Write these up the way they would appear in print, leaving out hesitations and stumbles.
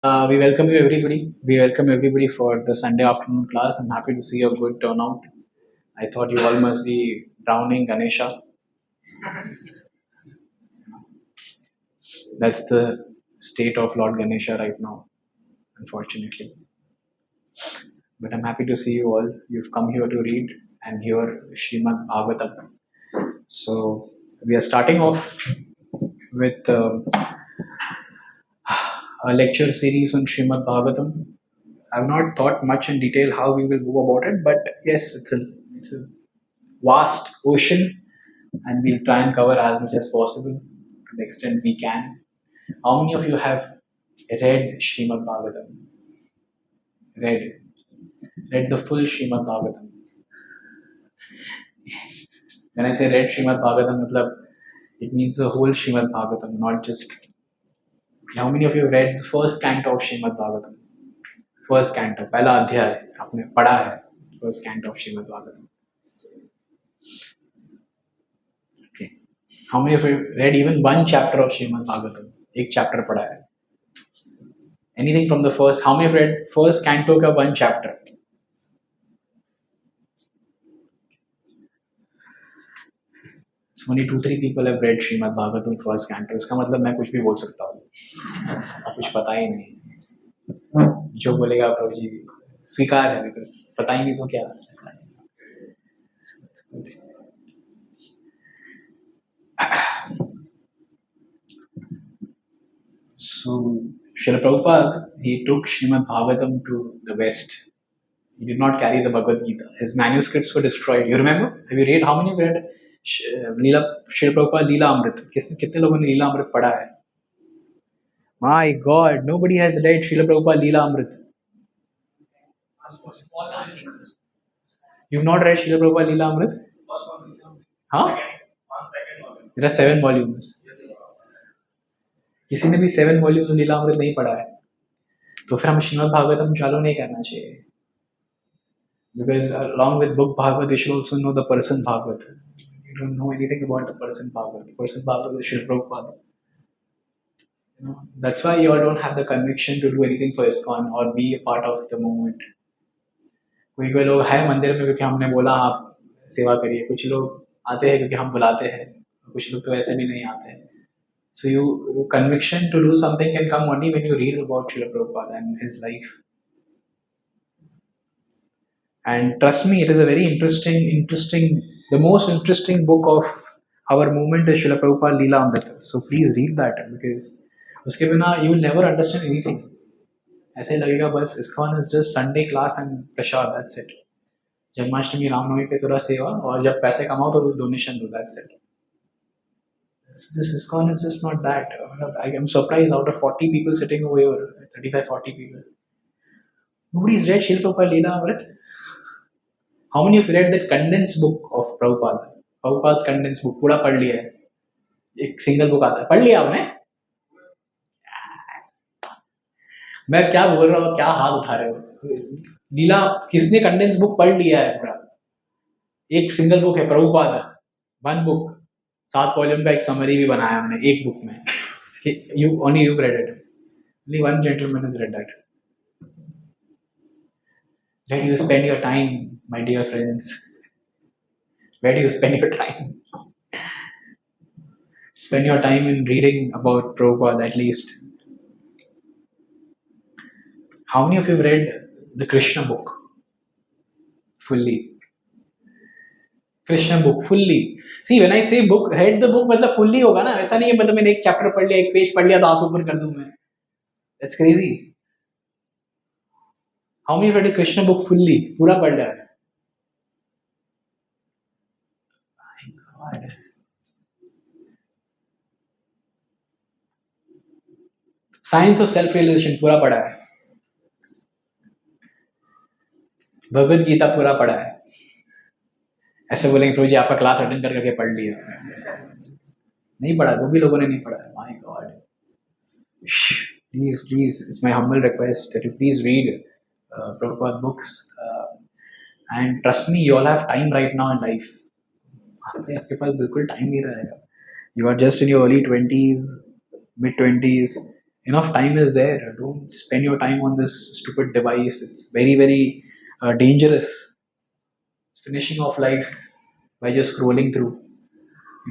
We welcome you everybody. We welcome everybody for the Sunday afternoon class. I'm happy to see a good turnout. I thought you all must be drowning Ganesha. That's the state of Lord Ganesha right now, unfortunately. But I'm happy to see you all. You've come here to read and hear Srimad Bhagavatam. So we are starting off with a lecture series on Srimad Bhagavatam. I've not thought much in detail how we will go about it, but yes, it's a vast ocean, and we'll try and cover as much as possible to the extent we can. How many of you have read Srimad Bhagavatam? Read, read the full Srimad Bhagavatam. When I say read Srimad Bhagavatam, it means the whole Srimad Bhagavatam, not just. How many of you have read the first canto of Srimad Bhagavatam? First canto, पहला अध्याय आपने पढ़ा है. First canto of Srimad Bhagavatam. Okay. How many of you read even one chapter of Srimad Bhagavatam? एक chapter पढ़ा है. Anything from the first? How many have read first canto का one chapter? Only 2-3 people have read Srimad Bhagavatam first canto. इसका मतलब मैं कुछ भी बोल सकता हूँ. कुछ पता ही नहीं. जो बोलेगा प्रभु जी स्वीकार है, बिकॉज पता ही नहीं तो क्या. So, Srila Prabhupada, he took Srimad Bhagavatam to the West. He did not carry the Bhagavad Gita. His manuscripts were destroyed. You remember? Have you read? How many have read Srila Prabhupada Leela Amrit? कितने लोगों ने लीला अमृत पढ़ा है? My God, nobody has read Srila Prabhupada Leela Amrit. You've not read Srila Prabhupada Leela Amrit? Huh? There are 7 volumes. किसी ने भी 7 volume लीला अमृत नहीं पढ़ा है, तो फिर हम श्रीमद् भागवतम चालू नहीं करना चाहिए. Because along with book Bhagavad, you should also know the person Bhagavad. You don't know anything about the person Bhagavad. The person Bhagavad is Srila Prabhupada. That's why you all don't have the conviction to do anything for ISKCON or be a part of the movement. कोई कोई लोग है मंदिर में क्योंकि हमने बोला आप सेवा करिए. कुछ लोग आते हैं क्योंकि हम बुलाते हैं. कुछ लोग तो ऐसे भी नहीं आते हैं. So your conviction to do something can come only when you read about Srila Prabhupada and his life. And trust me, it is a very interesting, the most interesting book of our movement is Srila Prabhupada Leela Amrita. So please read that, because उसके बिना you will never understand anything. ऐसे लगेगा बस ISKCON is just Sunday class and prasad, that's it. Janmashtami Ramnavami पे थोड़ा सेवा और जब पैसे कमाओ तो डोनेशन दो, that's it. This ISKCON is just not that. I am surprised out of 40 people sitting over here, 35-40 people. Nobody's read Srila Prabhupada Leela Amrit. How many of you read the condensed book of Prabhupada? Prabhupada condensed book पूरा पढ़ लिया है. एक single book आता है. पढ़ लिया आपने? मैं क्या बोल रहा हूँ, क्या हाथ उठा रहे हो? लीला किसने कंडेंस बुक पढ़ लिया है पूरा? एक सिंगल बुक है प्रभुपाद, वन बुक, 7 वॉल्यूम का एक समरी भी बनाया हमने एक बुक में. You only you read it. Only one gentleman has read that. Where do you spend your time, my dear friends? Where do you spend your time? Spend your time in reading about Prabhupada at least. How many of you have read the Krishna book fully? Krishna book fully. See, when I say book, read the book मतलब fully होगा ना. ऐसा नहीं है मतलब मैंने एक chapter पढ़ लिया, एक पेज पढ़ लिया तो हाथ ऊपर कर दूं मैं. That's crazy. How many have read the Krishna book fully? पूरा पढ़ लिया है. My God. Science of self-realization पूरा पढ़ा है. भगवद गीता पूरा पढ़ा है. ऐसे बोलेंगे प्रभु जी आपका क्लास अटेंड करके पढ़ लिया. नहीं पढ़ा, दो भी लोगों ने नहीं पढ़ा. My God. Please, it's my humble request that you please read Prabhupada books. And trust me, you all have time right now in life. आपके पास बिल्कुल टाइम नहीं रहेगा. You are just in your early 20s, mid 20s. Enough time is there. Don't spend your time on this stupid device. It's very, very dangerous. Finishing off lives by just scrolling through,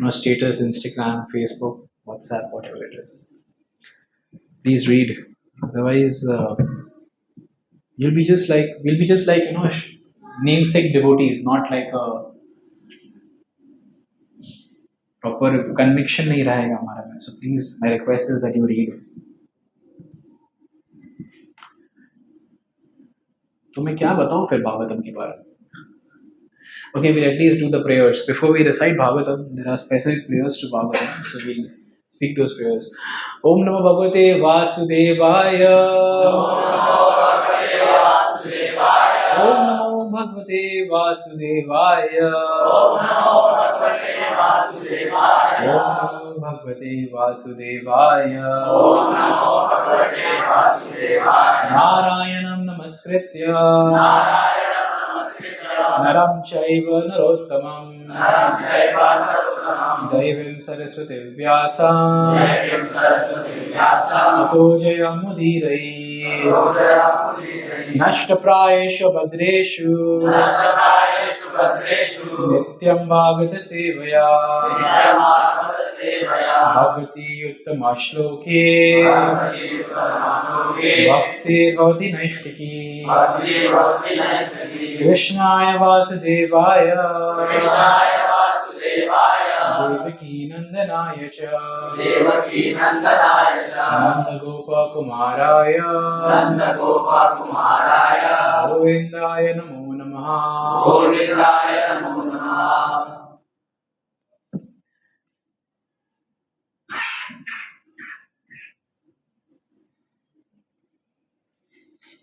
status, Instagram, Facebook, WhatsApp, whatever it is. Please read. Otherwise, we'll be just like namesake devotees, not like a proper conviction नहीं रहेगा हमारा में. So please, my request is that you read. तो मैं क्या बताऊँ फिर भागवतम के बारे में? Okay, we'll at least do the prayers. Before we recite Bhagavatam, there are specific prayers to Bhagavatam, so we'll speak those prayers. Om Namo Bhagavate Vasudevaya. Om Namo Bhagavate Vasudevaya. Om Namo Bhagavate Vasudevaya. Narayanam Namaskritya. Naram Chaiva Narottamam. Devim Saraswati Vyasam. Tato Jayamudirai. Nashtaprayeshu Bhadreshu. Nityam Bhagavata Sevaya. Bhagavati Uttama Shloke. Bhakti Bhavati Naishtiki. Krishnaya Vasudevaya. Devaki Nandanaya cha. Nanda Gopa Kumaraya. Govindaya Namo Namaha.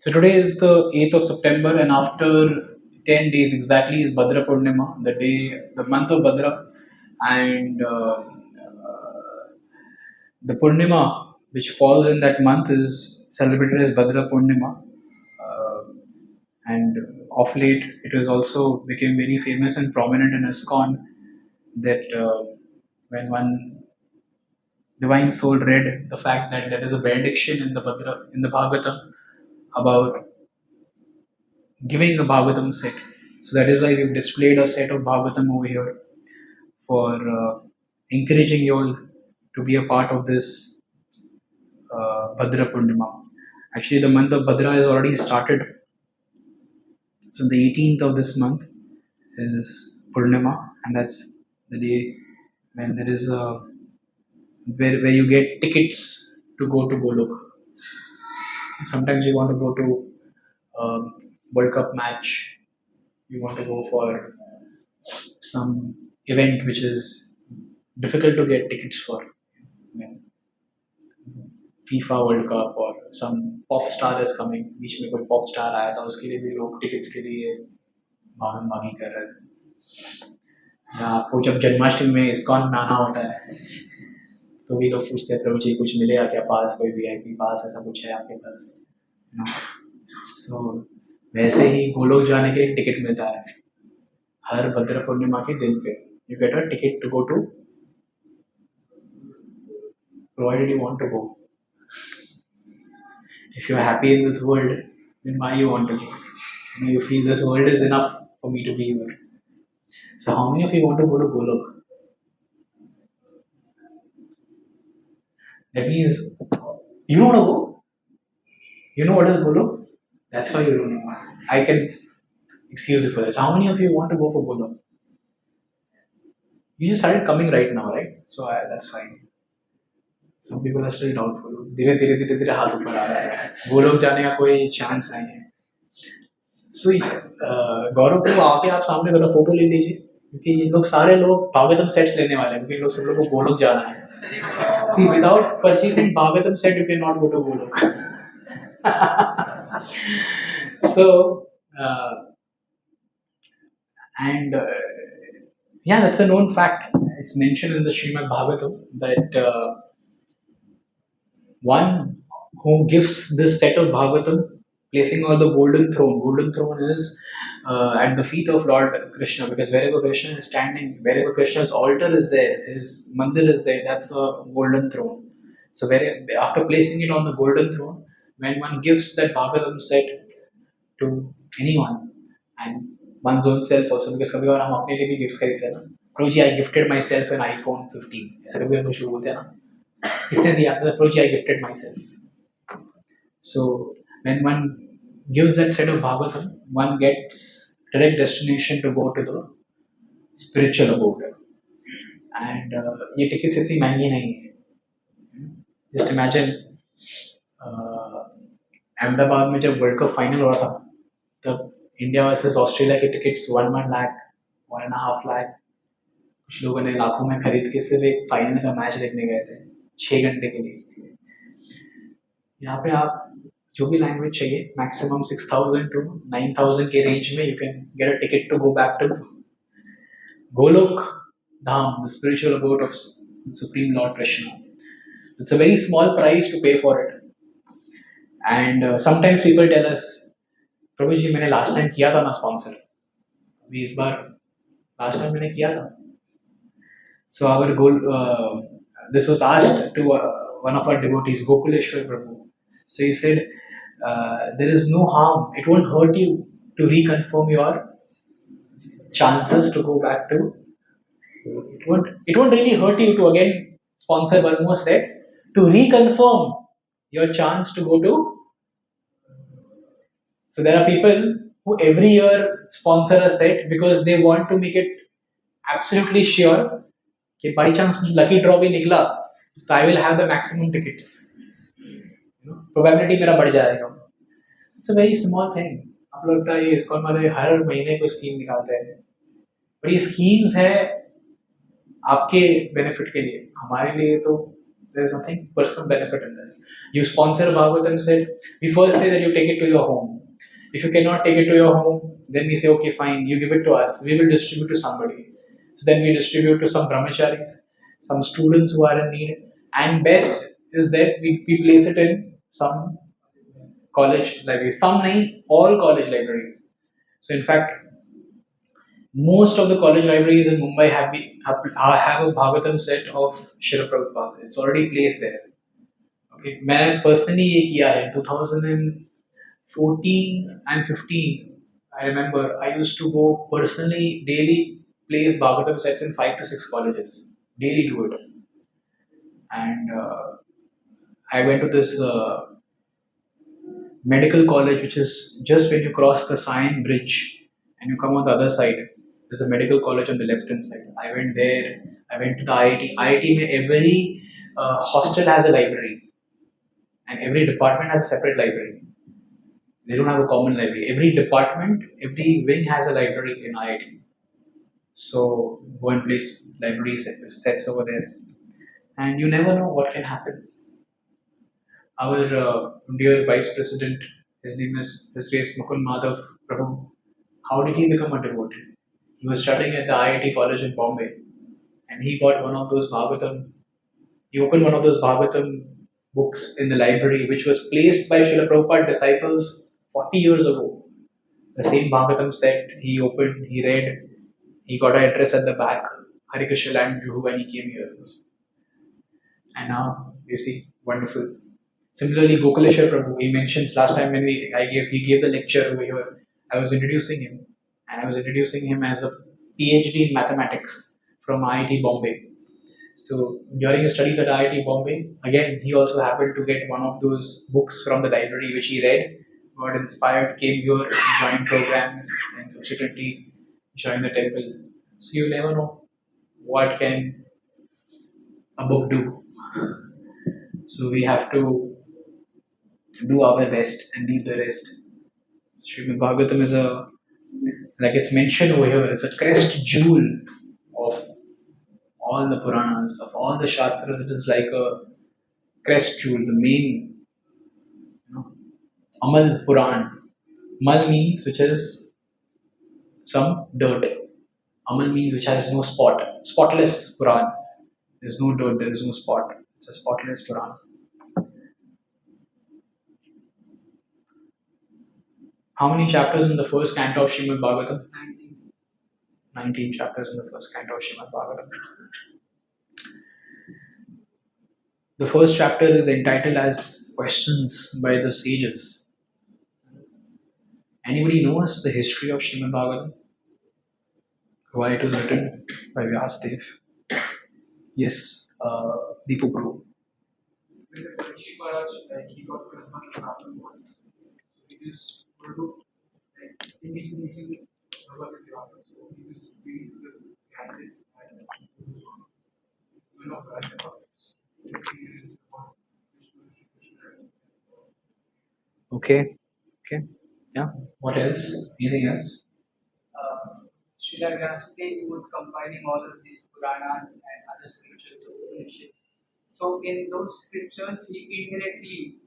So today is the 8th of September, and after 10 days exactly is Bhadra Purnima, the month of Bhadra, and the Purnima which falls in that month is celebrated as Bhadra Purnima. And of late, it has also become very famous and prominent in ISKCON that when one divine soul read the fact that there is a benediction in the Bhagavatam about giving a Bhagavatam set. So that is why we've displayed a set of Bhagavatam over here for encouraging you all to be a part of this Bhadra Purnima. Actually, the month of Bhadra has already started. So the 18th of this month is Purnima, and that's the day when there is a where you get tickets to go to Golok. Sometimes you want to go to World Cup match. You want to go for some event which is difficult to get tickets for. FIFA World Cup or some pop star is coming. बीच में कोई pop star आया था, उसके लिए भी लोग tickets के लिए भागम भागी कर रहे थे. या आपको जब जन्माष्टमी में ISKCON में आना होता है तो भी लोग पूछते हैं प्रभु जी कुछ मिलेगा क्या पास, कोई VIP पास ऐसा कुछ है आपके पास. So वैसे ही गोलोक जाने के लिए टिकट मिलता है हर भद्र पूर्णिमा के दिन पे. You get a ticket to go to, provided you want to go. If you are happy in this world, then why you want to go? You feel this world is enough for me to be here. So how many of you want to go to Golok? That means you don't want to go. You know what is Golok? That's why you don't know. I can excuse you for this. How many of you want to go for Golok? You just started coming right now, right? So that's fine. Some people are still doubtful. धीरे धीरे धीरे धीरे हाथ ऊपर आ रहा है. गोलोक जाने का कोई चांस नहीं है. So गौरव को आके आप सामने वाला फोटो ले लीजिए क्योंकि ये लोग सारे लोग भागवतम सेट्स लेने वाले हैं क्योंकि लोग सब लोग को गोलोक जाना है. See, without purchasing Bhagavatam set, you cannot go to Golok. So, yeah, that's a known fact. It's mentioned in the Srimad Bhagavatam that one who gives this set of Bhagavatam, placing on the golden throne is at the feet of Lord Krishna, because wherever Krishna is standing, wherever Krishna's altar is there, his mandir is there, that's a golden throne. So where after placing it on the golden throne, when one gives that Bhagavatam set to anyone and one's own self also, because कभी कभार हम अपने लिए भी gift खरीदते हैं ना, pro ji I gifted myself an iPhone 15, ऐसा कभी कभी शुरू होते हैं ना, किसने दिया, pro ji I gifted myself. So when one gives that set of Bhagavatam, one gets direct destination to go to the spiritual abode. And ये टिकट्स इतनी महंगी नहीं है. Just imagine अहमदाबाद में जब वर्ल्ड कप फाइनल हुआ था, तब इंडिया वर्सेस ऑस्ट्रेलिया के टिकट्स 1 लाख 1.5 लाख, कुछ लोगों ने लाखों में खरीद के सिर्फ एक फाइनल का मैच देखने गए थे 6 घंटे के लिए. यहाँ पे आप जो भी लैंग्वेज चाहिए मैक्सिमम 6,000 टू 9,000 के रेंज में you can get a ticket to go back to Goloka Dham, the spiritual abode of supreme lord Krishna. It's a very small price to pay for it. And sometimes people tell us, Prabhu ji मैंने last time किया था ना sponsor, अभी इस बार last time मैंने किया था. So our goal, this was asked to one of our devotees, Gokuleshwar Prabhu. So he said, there is no harm. It won't hurt you to reconfirm your chances to go back to. It won't really hurt you to again sponsor one more set to reconfirm your chance to go to. So there are people who every year sponsor a set because they want to make it absolutely sure कि by chance मुझे lucky draw भी निकला तो I will have the maximum tickets, probability मेरा बढ़ जाएगा. It's a very small thing. आप लोग लगता है ये इस्कॉन वाले हर महीने कोई स्कीम निकालते हैं, पर ये स्कीम्स है आपके बेनिफिट के लिए. हमारे लिए तो there is nothing personal benefit in this. You sponsor Bhagavatam said, we first say that you take it to your home. If you cannot take it to your home, then we say, okay, fine, you give it to us. We will distribute to somebody. So then we distribute to some brahmacharis, some students who are in need. And best is that we place it in some college libraries. Some nahi, all college libraries. So in fact, most of the college libraries in Mumbai have a Bhagavatam set of Srila Prabhupada. It's already placed there. Okay, मैं personally ये किया है 2014 and 15. I remember I used to go personally daily place Bhagavatam sets in 5 to 6 colleges. Daily do it. And I went to this medical college, which is just when you cross the Sion Bridge and you come on the other side. There's a medical college on the left hand side. I went there. I went to the IIT. IIT mein every hostel has a library, and every department has a separate library. They don't have a common library. Every department, every wing has a library in IIT. So go and place library sets over there, and you never know what can happen. Our dear Vice President, his name is His Grace Mukul Madhav Prabhu. How did he become a devotee? He was studying at the IIT college in Bombay, and he got one of those Bhagavatam. He opened one of those Bhagavatam books in the library, which was placed by Srila Prabhupada disciples 40 years ago. The same Bhagavatam set he opened, he read, he got an address at the back, Hare Krishna land Juhu, when he came here. And now you see, wonderful. Similarly, Gokuleshwar Prabhu, he mentions last time when he gave the lecture over here, I was introducing him, and I was introducing him as a PhD in mathematics from IIT Bombay. So during his studies at IIT Bombay, again he also happened to get one of those books from the library which he read, got inspired, came here, joined programs, and subsequently joined the temple. So you never know what can a book do. So we have to do our best and leave the rest. Srimad Bhagavatam is like it's mentioned over here, it's a crest jewel of all the Puranas, of all the Shastras. It is like a crest jewel, the main, Amal Puran. Mal means which is some dirt. Amal means which has no spot. Spotless Puran. There is no dirt, there is no spot. It's a spotless Puran. How many chapters in the first canto of Srimad Bhagavatam? 19 chapters in the first canto of Srimad Bhagavatam. The first chapter is entitled as Questions by the Sages. Anybody knows the history of Srimad Bhagavatam? Why it was written by Vyasadeva? Yes, Deepu Prabhu. Okay, okay, yeah. What else? Anything else? Srila Vyasdev was compiling all of these Puranas and other scriptures of Upanishads. So in those scriptures, he indirectly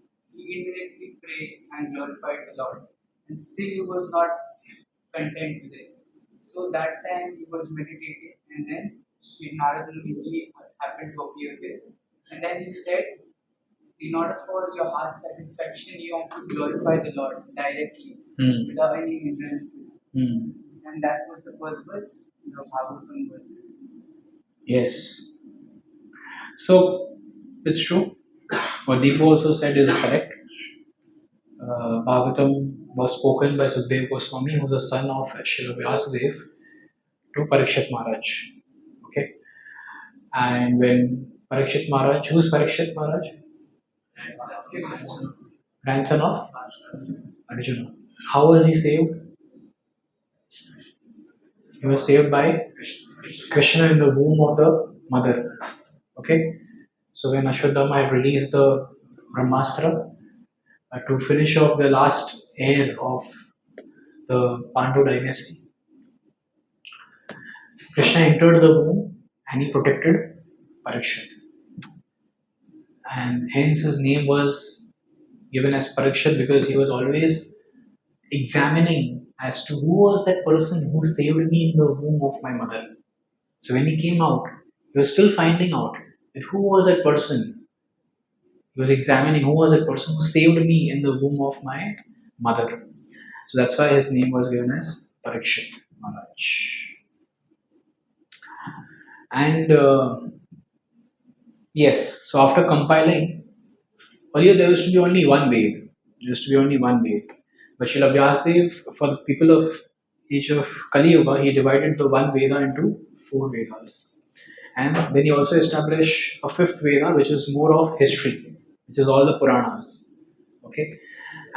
praised and glorified the Lord, and still he was not content with it. So that time he was meditating, and then Sri Narada Muni happened to appear there, and then he said, in order for your heart satisfaction, you have to glorify the Lord directly, without any hindrance. Hmm. And that was the purpose of Bhagavatam was. Yes. So it's true. What Deepu also said is correct. Bhagavatam was spoken by Sukdev Goswami, who was the son of Srila Vyasadeva, to Parikshit Maharaj. Okay. And when Parikshit Maharaj, who's Parikshit Maharaj? Grandson of Arjuna. How was he saved? He was saved by Krishna in the womb of the mother. Okay. So when Ashwatthama had released the Brahmastra to finish off the last heir of the Pandu dynasty, Krishna entered the womb and he protected Parikshit. And hence his name was given as Parikshit because he was always examining as to who was that person who saved me in the womb of my mother. So when he came out, he was still finding out that who was that person. He was examining who was that person who saved me in the womb of my mother. So that's why his name was given as Parikshit Maharaj. And yes, so after compiling, earlier there used to be only one Ved. There used to be only one Ved. But Srila Vyasadeva, for the people of age of Kali Yuga, he divided the one Veda into four Vedas. And then he also established a fifth Veda, which is more of history, which is all the Puranas. Okay.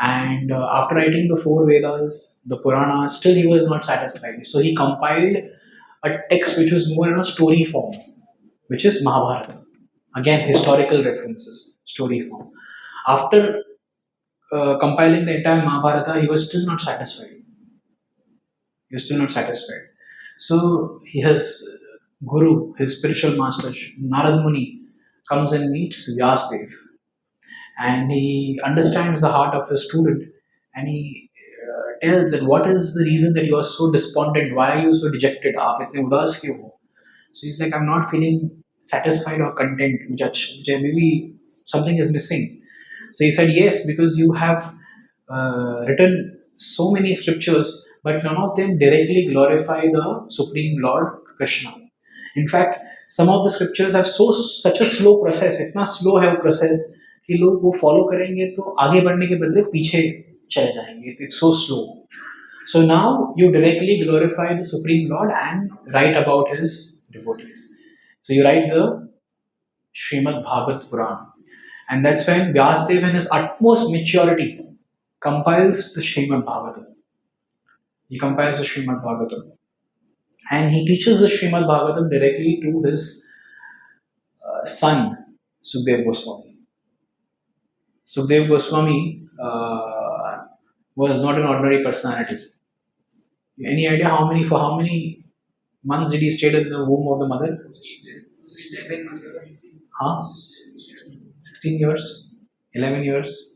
And after writing the four Vedas, the Puranas, still he was not satisfied. So he compiled a text which was more in a story form, which is Mahabharata. Again, historical references, story form. After compiling the entire Mahabharata, he was still not satisfied. He was still not satisfied. So his guru, his spiritual master, Narad Muni, comes and meets Vyasdev, and he understands the heart of his student, and he tells that what is the reason that you are so despondent? Why are you so dejected? आप इतने उदास क्यों हो? So he's like, I'm not feeling satisfied or content. Maybe something is missing. So he said, yes, because you have written so many scriptures, but none of them directly glorify the Supreme Lord Krishna. In fact, some of the scriptures have such a slow process, इतना slow है वो process कि लोग वो follow करेंगे तो आगे बढ़ने के बदले पीछे चले जाएंगे. It's so slow. So now you directly glorify the Supreme Lord and write about his devotees. So you write the Srimad Bhagavat Puran. And that's when Vyasadeva in his utmost maturity compiles the Srimad Bhagavatam. He compiles the Srimad Bhagavatam. And he teaches the Srimad Bhagavatam directly to his son, Sukdev Goswami. Sukdev Goswami was not an ordinary personality. Any idea for how many months did he stay in the womb of the mother? Huh? 16 years? 11 years?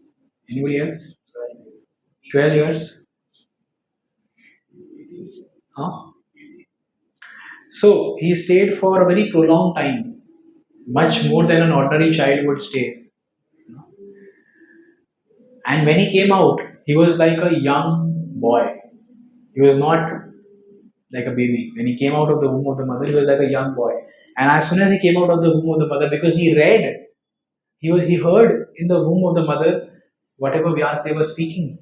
Anybody else? 12 years? Huh? So he stayed for a very prolonged time, much more than an ordinary child would stay. And when he came out, he was like a young boy. He was not like a baby. When he came out of the womb of the mother, he was like a young boy. And as soon as he came out of the womb of the mother, because he read He heard in the womb of the mother whatever Vyasdev was speaking.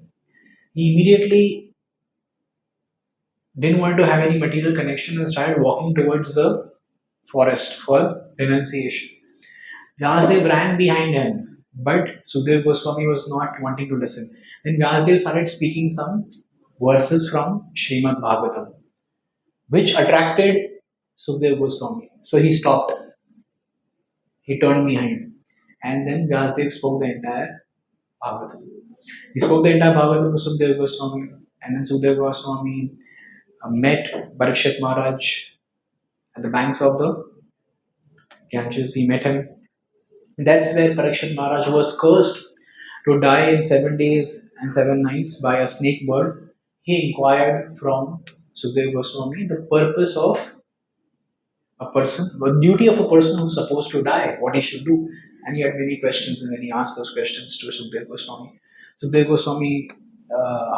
He immediately didn't want to have any material connection and started walking towards the forest for renunciation. Vyasdev ran behind him, but Sukdev Goswami was not wanting to listen. Then Vyasdev started speaking some verses from Srimad Bhagavatam, which attracted Sukdev Goswami. So he stopped, he turned behind, and then Vyasdev spoke the entire Bhagavatam. He spoke the entire Bhagavatam to Sukdev Goswami, and then Sukdev Goswami met Parikshit Maharaj at the banks of the Ganges. He met him. That's where Parikshit Maharaj was cursed to die in 7 days and 7 nights by a snake bird. He inquired from Sukdev Goswami the purpose of a person, the duty of a person who's supposed to die, what he should do. And he had many questions, and then he asked those questions to Sukdev Goswami. Sukdev Goswami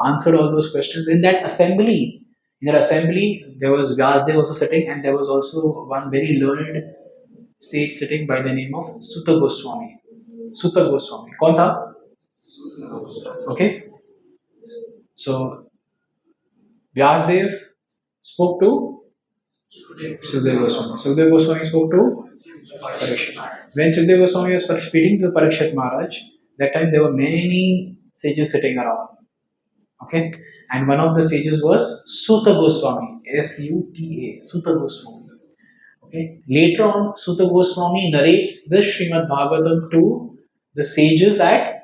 answered all those questions. In that assembly, there was Vyasdev also sitting, and there was also one very learned sage sitting by the name of Sutta Goswami. Sutta Goswami. कौन था? Okay. So Vyasdev spoke to Sukdev Goswami. Sukdev Goswami spoke to Parikshit. When Sukdev Goswami was speaking to Parikshit Maharaj, that time there were many sages sitting around. Okay, and one of the sages was Sutta Goswami, Suta, Sutta Goswami. Okay, later on, Sutta Goswami narrates the Srimad Bhagavatam to the sages at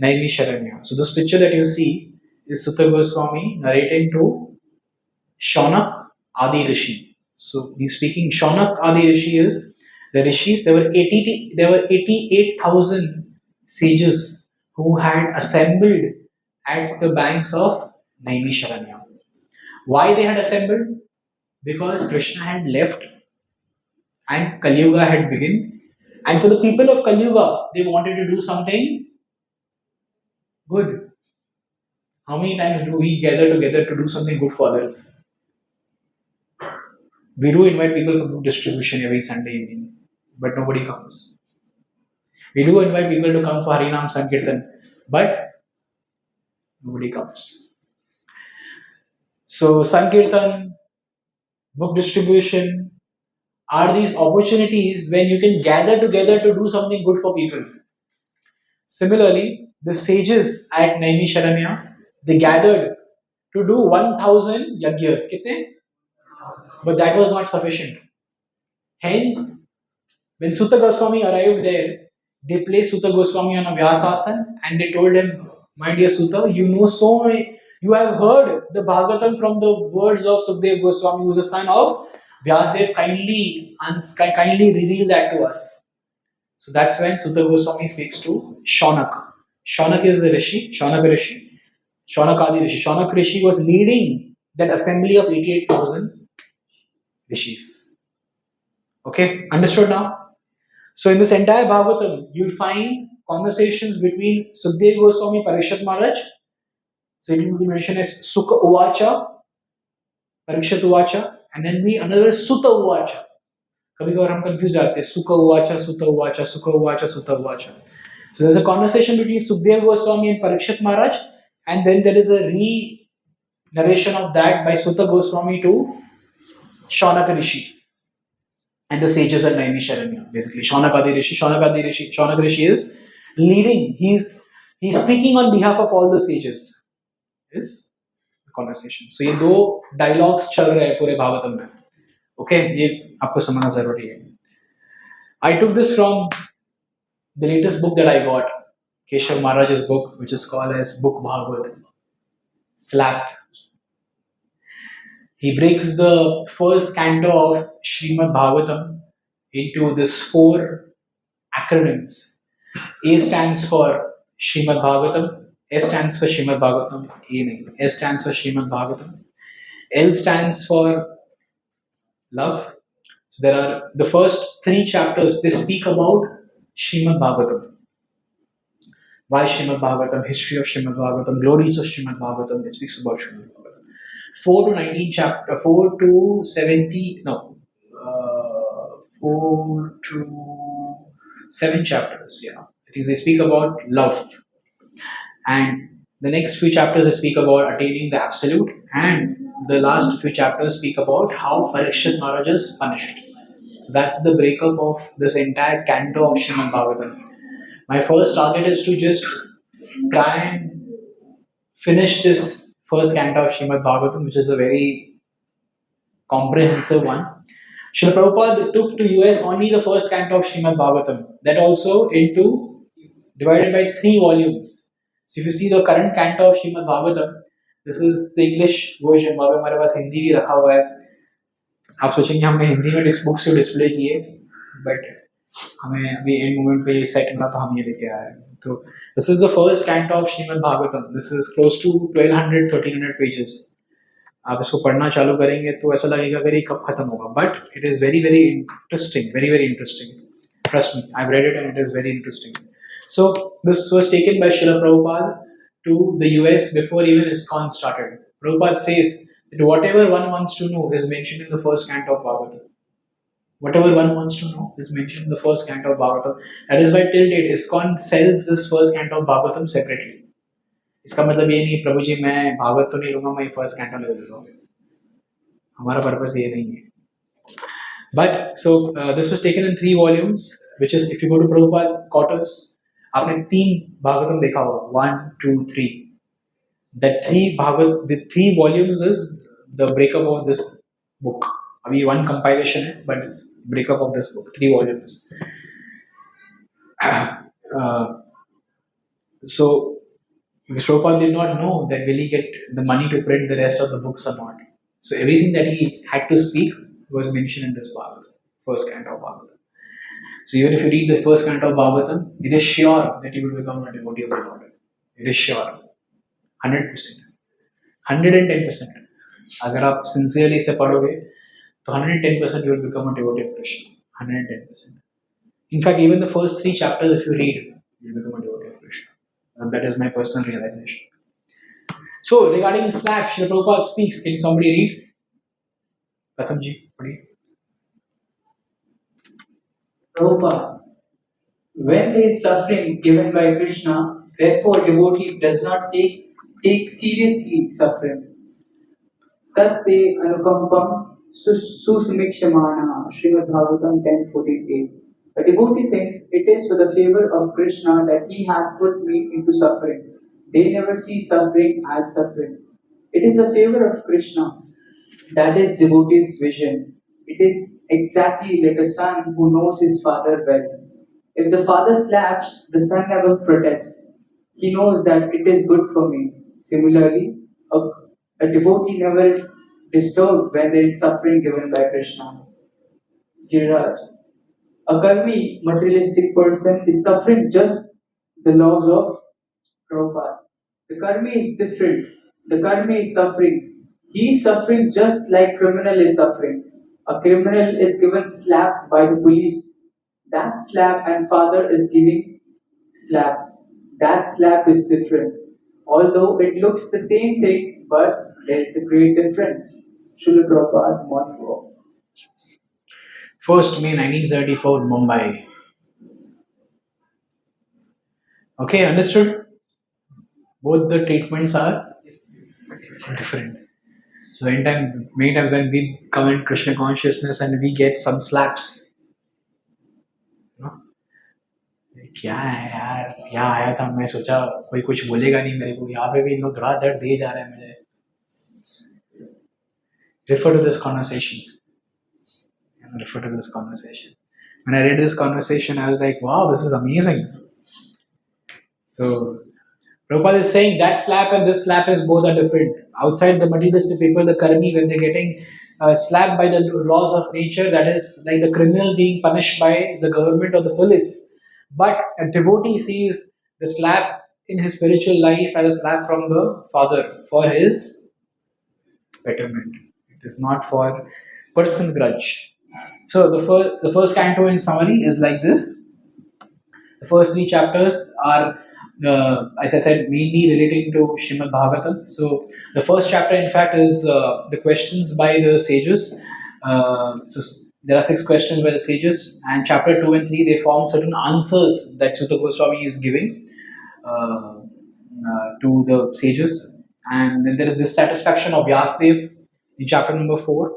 Naimisharanya. So this picture that you see is Sutta Goswami narrating to Shaunak Adi Rishi. So he's speaking. Shaunak Adi Rishi is the rishis. There were 88,000 sages who had assembled at the banks of Naimisharanya. Why they had assembled? Because Krishna had left and Kali Yuga had begun. And for the people of Kali Yuga, they wanted to do something good. How many times do we gather together to do something good for others? We do invite people for book distribution every Sunday evening, but nobody comes. We do invite people to come for Harinam Sankirtan, but nobody comes. So Sankirtan, book distribution are these opportunities when you can gather together to do something good for people. Similarly, the sages at Naimisharanya, they gathered to do 1000 yagyas. Kitne? But that was not sufficient. Hence, when Sutta Goswami arrived there, they placed Sutta Goswami on a Vyasasan and they told him, my dear Sutta, you know so many, you have heard the Bhagavatam from the words of Sukdev Goswami, who is the son of Vyasadev, kindly reveal that to us. So that's when Sutta Goswami speaks to Shaunak. Shaunak is the Rishi, Shaunak Rishi, Shaunak Adi Rishi. Shaunak Rishi was leading that assembly of 88,000 rishis. Okay, understood now? So in this entire Bhagavatam, you'll find conversations between Sukdev Goswami, Parikshit Maharaj. So it will be mentioned as Sukha Uvacha, Parikshit Uvacha, and then we another Sutta Uvacha. कभी कभार हम confuse जाते हैं सुख उवाचा सुत उवाचा सुख उवाचा सुत उवाचा. So there's a conversation between Sukdev Goswami and Parikshit Maharaj, and then there is a re-narration of that by Sutta Goswami to Shaunaka Rishi and the sages at Naimisharanya. Basically, Shaunaka Rishi is leading. He's speaking on behalf of all the sages. Is conversation. So ये दो dialogues चल रहे हैं पूरे भागवतम में. Okay, ये आपको समझना जरूरी है. I took this from the latest book that I got, Keshav Maharaj's book, which is called as Book Bhagavad. Slapped. He breaks the first canto of Srimad Bhagavatam into this four acronyms. A stands for Srimad Bhagavatam, S stands for Srimad Bhagavatam, S stands for Srimad Bhagavatam, L stands for love. So there are the first three chapters, they speak about Srimad Bhagavatam. Why Srimad Bhagavatam, history of Srimad Bhagavatam, glories of Srimad Bhagavatam, it speaks about Srimad Bhagavatam. 4 to 19 chapter, 4 to 70, no, 4 to 7 chapters. Yeah, I think they speak about love, and the next few chapters they speak about attaining the absolute, and the last few chapters speak about how Parikshit Maharaj is punished. That's the breakup of this entire canto of Srimad Bhagavatam. My first target is to just try and finish this first canto of Srimad Bhagavatam, which is a very comprehensive one. Srila Prabhupada took to US only the first canto of Srimad Bhagavatam, that also into divided by 3 volumes. So if you see the current canto of Srimad Bhagavatam, this is the English version. वहाँ पे हमारे पास हिंदी भी रखा हुआ है. आप सोचेंगे हमने हिंदी में टेक्स्ट बुक्स को डिस्प्ले किए, बट हमें अभी एंड मोमेंट पे सेट करना तो हम ये लेके आए हैं. तो this is the first canto of Shrimad Bhagavatam. This is close to 1200 pages. आप इसको पढ़ना चालू करेंगे तो ऐसा लगेगा कि ये कब खत्म होगा, but it is very very interesting, very very interesting. Trust me, I read it and it is very interesting. So this was taken by Srila Prabhupada to the US before even ISKCON started. Prabhupada says that whatever one wants to know is mentioned in the first canto of Bhagavatam. Whatever one wants to know is mentioned in the first canto of Bhagavatam. That is why till date ISKCON sells this first canto of Bhagavatam separately. इसका मतलब ये नहीं प्रभु जी मैं भागवत तो नहीं लूंगा, मैं first canto ले लूंगा. हमारा पर्पस ये नहीं है. But so this was taken in 3 volumes, which is if you go to Prabhupada quarters, आपने 3 भागवतम देखा होगा, 1, 2, 3. That 3 volumes is the breakup of this book. अभी 1 compilation है, but it's breakup of this book, 3 volumes. So because Prabhupada did not know that will he get the money to print the rest of the books or not. So everything that he had to speak was mentioned in this Bhagavatam, first canto of Bhagavatam. So even if you read the first canto of Bhagavatam, it is sure that you will become a devotee of the Lord. It is sure, 100%, 110%. अगर आप sincerely से पढ़ोगे तो 110% you will become a devotee of Krishna. 110%. In fact, even the first 3 chapters, if you read, you will become a devotee of Krishna. And that is my personal realization. So, regarding Slack, Srila Prabhupada speaks. Can somebody read? Pratham ji, please. Prabhupada, when there is suffering given by Krishna, therefore devotee does not take seriously suffering. Tatte anukampam susumikshamaana Srimad Bhagavatam 10:48. A devotee thinks it is for the favor of Krishna that he has put me into suffering. They never see suffering as suffering. It is the favor of Krishna. That is devotee's vision. It is exactly like a son who knows his father well. If the father slaps, the son never protests. He knows that it is good for me. Similarly, a, a devotee never is disturbed when there is suffering given by Krishna. Giriraj. A karmi, materialistic person is suffering just the laws of Prabhupada. The karmi is different. The karmi is suffering. He is suffering just like criminal is suffering. A criminal is given slap by the police. That slap and father is giving slap. That slap is different. Although it looks the same thing, but there is a great difference. Srila Prabhupada, Monfort. 1st May 1974, Mumbai. Okay, understood? Both the treatments are different. So many times when we come in Krishna consciousness and we get some slaps, you know, क्या है यार, यहाँ आया था, मैं सोचा कोई कुछ बोलेगा नहीं मेरे को, यहाँ पे भी लोग रात दर्द दिए जा रहे हैं मुझे. Refer to this conversation. Refer to this conversation. When I read this conversation, I was like, wow, this is amazing. So Prabhupada is saying that slap and this slap is both are different. Outside the materialistic people, the karmi, when they're getting slapped by the laws of nature, that is like the criminal being punished by the government or the police. But a devotee sees the slap in his spiritual life as a slap from the Father for his betterment. It is not for personal grudge. So the first canto in summary is like this. The first 3 chapters are, as I said, mainly relating to Srimad Bhagavatam. So the first chapter, in fact, is the questions by the sages. So There are six questions by the sages, and chapter 2 and 3 they form certain answers that Sutta Goswami is giving to the sages. And then there is dissatisfaction of Vyasdev in chapter number 4,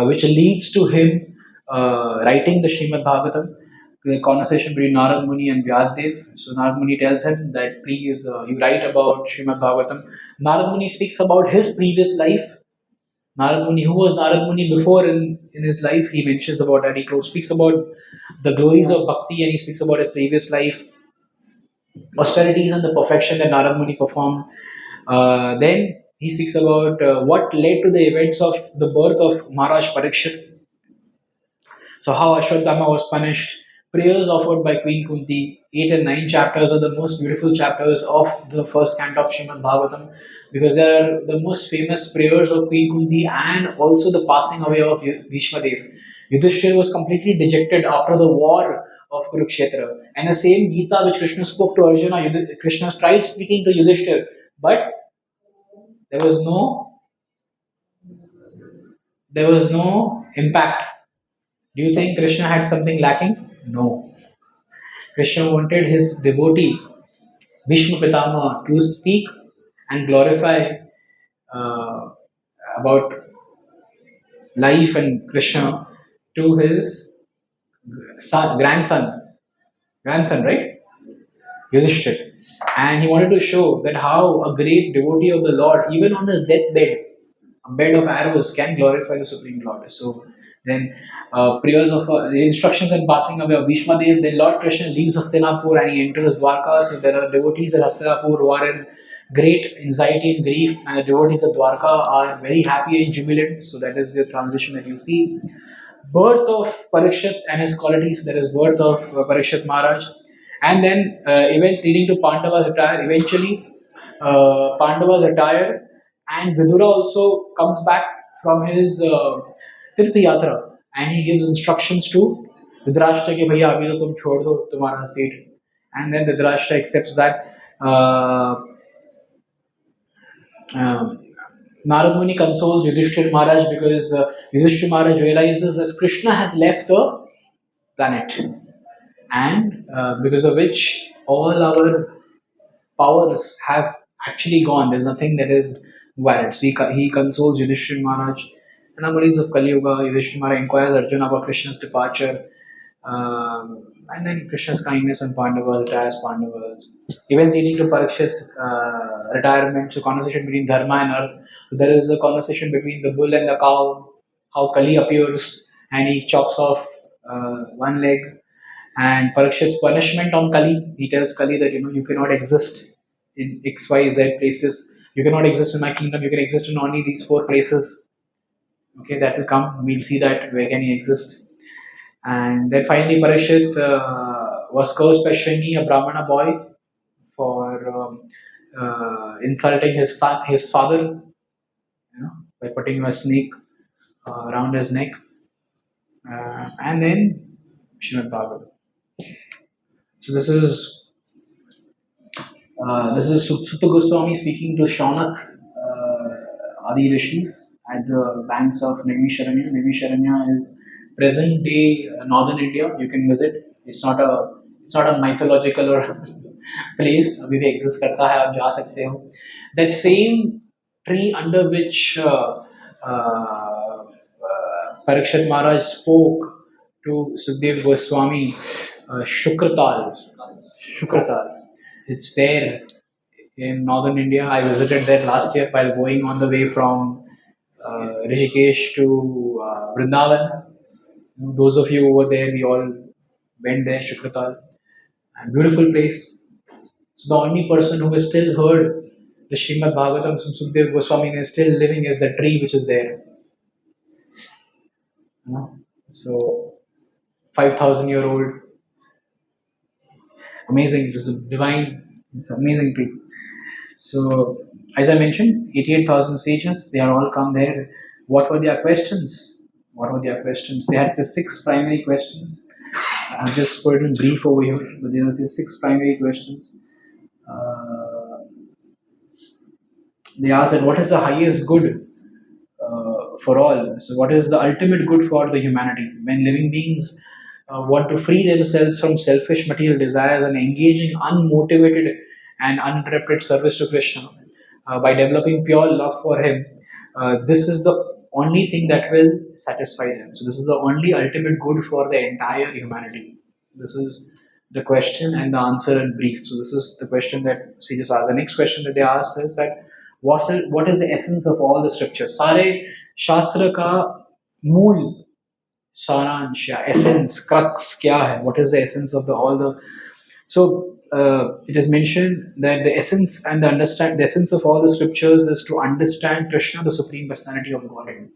which leads to him writing the Srimad Bhagavatam, the conversation between Narad Muni and Vyasdev. So Narad Muni tells him that please you write about Srimad Bhagavatam. Narad Muni speaks about his previous life. Narad Muni, who was Narad Muni before in his life, he mentions about that. He speaks about the glories of bhakti and he speaks about his previous life, austerities and the perfection that Narad Muni performed. Then he speaks about what led to the events of the birth of Maharaj Parikshit. So how Ashwatthama was punished, prayers offered by Queen Kunti. 8 and 9 chapters are the most beautiful chapters of the first canto of Srimad Bhagavatam because they are the most famous prayers of Queen Kunti and also the passing away of Bhishma Dev. Yudhishthira was completely dejected after the war of Kurukshetra. And the same Gita which Krishna spoke to Arjuna, Krishna tried speaking to Yudhishthira, but there was no impact. Do you think Krishna had something lacking? No. Krishna wanted his devotee, Bhishma Pitama, to speak and glorify uh, about life and Krishna to his grandson, right? Yudhishthir. And he wanted to show that how a great devotee of the Lord, even on his deathbed, a bed of arrows, can glorify the Supreme Lord. So then, prayers of the instructions and passing away of Bhishma Dev. Then Lord Krishna leaves Hastinapur and he enters Dwarka. So there are devotees at Hastinapur who are in great anxiety and grief, and the devotees of Dwarka are very happy and jubilant. So that is the transition that you see. Birth of Parikshit and his qualities. There is birth of Parikshit Maharaj, and then events leading to Pandava's attire. Eventually, Pandava's attire, and Vidura also comes back from his Tirth Yatra, and he gives instructions to Dhritarashtra कि भैया अभी तो तुम छोड़ दो तुम्हारा seat, and then Dhritarashtra accepts that. Um, Narad Muni consoles Yudhishthir Maharaj because Yudhishthir Maharaj realizes that Krishna has left the planet, and because of which all our powers have actually gone. There's nothing that is valid. So he consoles Yudhishthir Maharaj. Anomalies of Kali Yuga, Yudhishthir Maharaj inquires Arjuna about Krishna's departure. And then Krishna's kindness on Pandavas, retires Pandavas. Events leading to Parikshit's retirement, so conversation between Dharma and Earth. So there is a conversation between the bull and the cow, how Kali appears and he chops off one leg. And Parikshit's punishment on Kali, he tells Kali that you cannot exist in X, Y, Z places. You cannot exist in my kingdom. You can exist in only these four places. Okay, that will come. We'll see that where can he exist. And then finally, Parikshit was cursed by Shringi, a Brahmana boy, for insulting his father, by putting a snake around his neck. And then Srimad Bhagavatam. So this is Sutta Goswami speaking to Shaunak Adi Rishis at the banks of Naimisharanya. Naimisharanya is present day northern India. You can visit. It's not a mythological or place. अभी भी exist करता है आप जा सकते हो. That same tree under which Parikshit Maharaj spoke to Sukdev Goswami, Shukratal. Shukratal. It's there in northern India. I visited there last year while going on the way from Rishikesh to Vrindavan. Those of you over there, we all went there, Shukratal. And beautiful place. So the only person who has still heard the Srimad Bhagavatam from Sukdev Goswami and is still living is the tree which is there. So 5,000-year old, amazing. It was a divine, it's an amazing tree. So, as I mentioned, 88,000 sages, they are all come there. What were their questions? What were their questions? They had six primary questions. I've just put it in brief over here, but there were six primary questions. They asked that what is the highest good for all. So, what is the ultimate good for the humanity? When living beings want to free themselves from selfish material desires and engage in unmotivated and unrepentant service to Krishna by developing pure love for Him, this is the only thing that will satisfy them. So, this is the only ultimate good for the entire humanity. This is the question and the answer in brief. So, this is the question that she just asked. The next question that they asked is that what is the essence of all the scriptures? सारे शास्त्र का मूल सारांश या essence crux क्या है? What is the essence of the all the so it is mentioned that the essence and the essence of all the scriptures is to understand Krishna, the supreme personality of Godhead,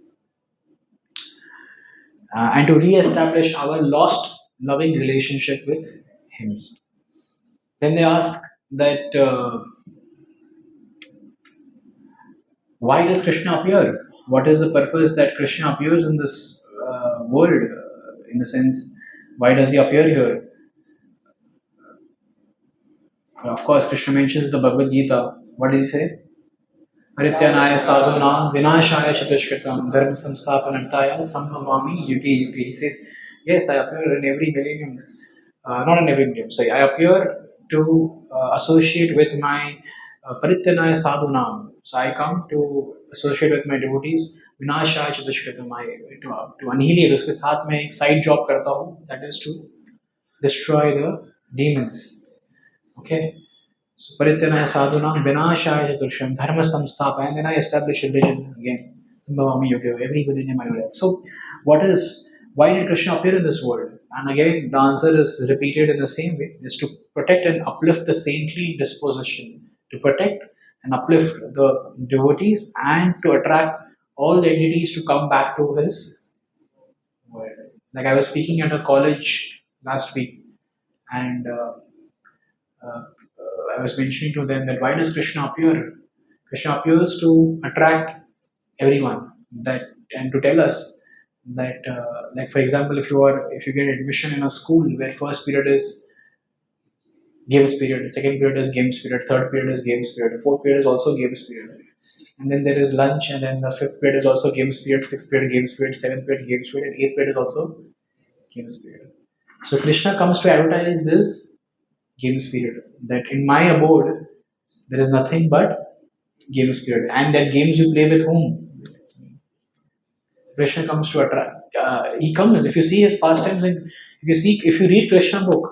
and to re-establish our lost loving relationship with Him. Then they ask that why does Krishna appear? What is the purpose that Krishna appears in this world? In the sense, why does he appear here? Of course, Krishna mentions the Bhagavad Gita. What did he say? Parityanaya sadhunam vinashaya chatushkritam dharma samsthapanarthaya samhavami yuge yuge. He says, yes, I appear in every millennium. Not in every millennium, sorry. I appear to associate with my parityanaya sadhunam. So I come to associate with my devotees. Vinashaya chatushkritam. To annihilate. उसके साथ में एक side job करता हूँ. That is to destroy the demons. Okay. So Parityanaya sadhunam vinashaya chatursham dharma samstapa, and then I establish religion again. Sambhavami yoga, every religion I read. So why did Krishna appear in this world? And again the answer is repeated in the same way, is to protect and uplift the saintly disposition, to protect and uplift the devotees and to attract all the entities to come back to his world. Like I was speaking at a college last week, and I was mentioning to them that why does Krishna appear? Krishna appears to attract everyone, that and to tell us that, like for example, if you get admission in a school where first period is games period, second period is games period, third period is games period, fourth period is also games period, and then there is lunch, and then the fifth period is also games period, sixth period games period, seventh period games period, and eighth period is also games period. So Krishna comes to advertise this games period, that in my abode there is nothing but games period, and that games you play with whom? Krishna comes to attract. He comes. If you see his pastimes, and if you read Krishna book,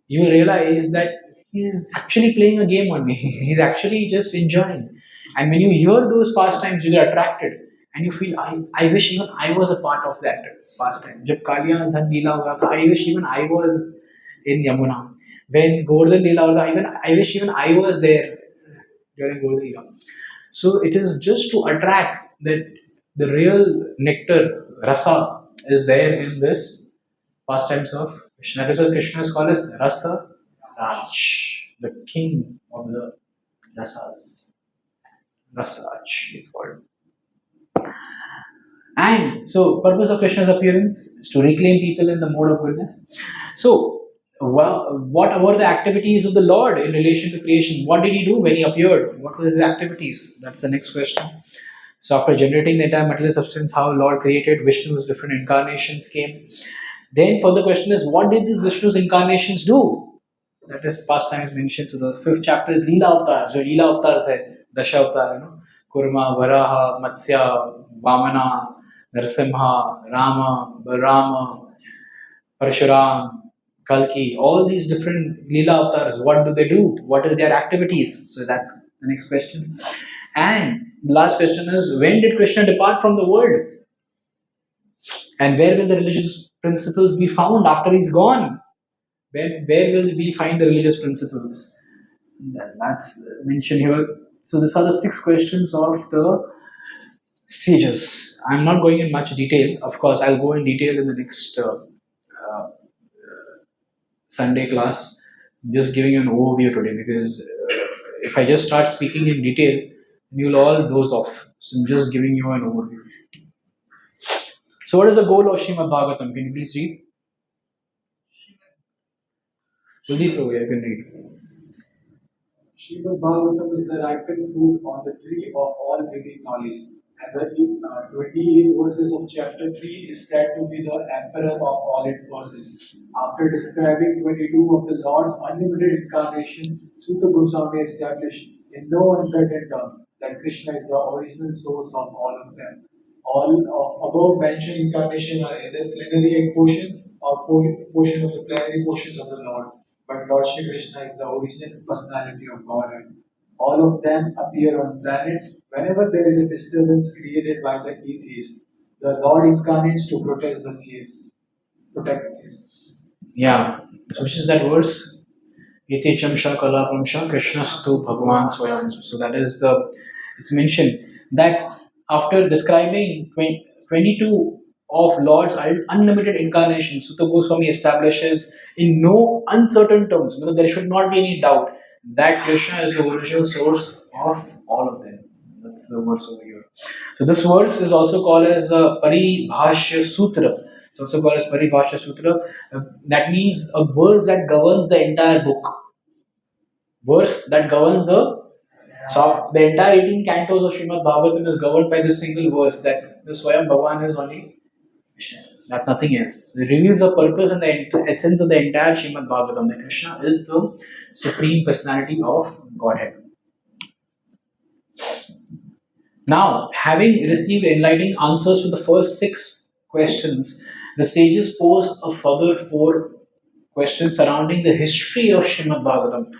you will realize that he's actually playing a game on me. He's actually just enjoying. And when you hear those pastimes, you get attracted, and you feel, I wish even I was a part of that pastime. जब कालिया धन लीला हुआ था, I wish even I was in Yamuna. When Govardhan Leela हुआ था, even I wish even I was there during Govardhan Leela. So it is just to attract that the real nectar, rasa, is there in this pastimes of Krishna. This was Krishna is called as Rasa Raj, the king of the rasas. Rasa Raj, it's called. And so, purpose of Krishna's appearance is to reclaim people in the mode of goodness. So, what were the activities of the Lord in relation to creation? What did he do when he appeared? What were his activities? That's the next question. So, after generating the entire material substance, how Lord created Vishnu's different incarnations came. Then, further question is, what did these Vishnu's incarnations do? That is past times mentioned. So, the fifth chapter is Leela Avatars. So, Leela Avatars hai, Dasha Avatar, Kurma, Varaha, Matsya, Vamana, Narsimha, Rama, Balrama, Parshuram, Kalki, all these different Leela avatars, what do they do? What are their activities? So that's the next question. And the last question is, when did Krishna depart from the world? And where will the religious principles be found after he's gone? Where will we find the religious principles? That's mentioned here. So these are the six questions of the sages. I'm not going in much detail. Of course, I'll go in detail in the next Sunday class. I'm just giving you an overview today because if I just start speaking in detail, you'll all doze off. So I'm just giving you an overview. So, what is the goal of Srimad Bhagavatam? Can you please read? Kuldeep Prabhu, you can read. Srimad Bhagavatam is the ripened fruit on the tree of all Vedic knowledge. And the 28 verses of chapter 3 is said to be the emperor of all its verses. After describing 22 of the Lord's unlimited incarnation, Sutta Goswami established in no uncertain terms that Krishna is the original source of all of them. All of above mentioned incarnation are either plenary portion or portion of the plenary portions of the Lord. But Lord Shri Krishna is the original personality of Godhead. All of them appear on planets whenever there is a disturbance created by the atheist. The Lord incarnates to protect the theists. Protect the theists. Yeah. So which is that verse? Yatecham Kalapam Krishnastu Bhagavan Swayam. So that is the, it's mentioned that after describing 22 of Lord's unlimited incarnation, Sutta Goswami establishes in no uncertain terms, there should not be any doubt that Krishna is the original source of all of them. That's the verse over here. So this verse is also called as Paribhashya Sutra. It's also called as Paribhashya Sutra. That means a verse that governs the entire book. Verse that governs the, so the entire 18 cantos of Srimad Bhagavatam is governed by this single verse that the Swayam Bhagavan is only Krishna. That's nothing else. It reveals the purpose and the essence of the entire Srimad Bhagavatam. That Krishna is the supreme personality of Godhead. Now, having received enlightening answers to the first 6 questions, the sages pose a further 4 questions surrounding the history of Srimad Bhagavatam.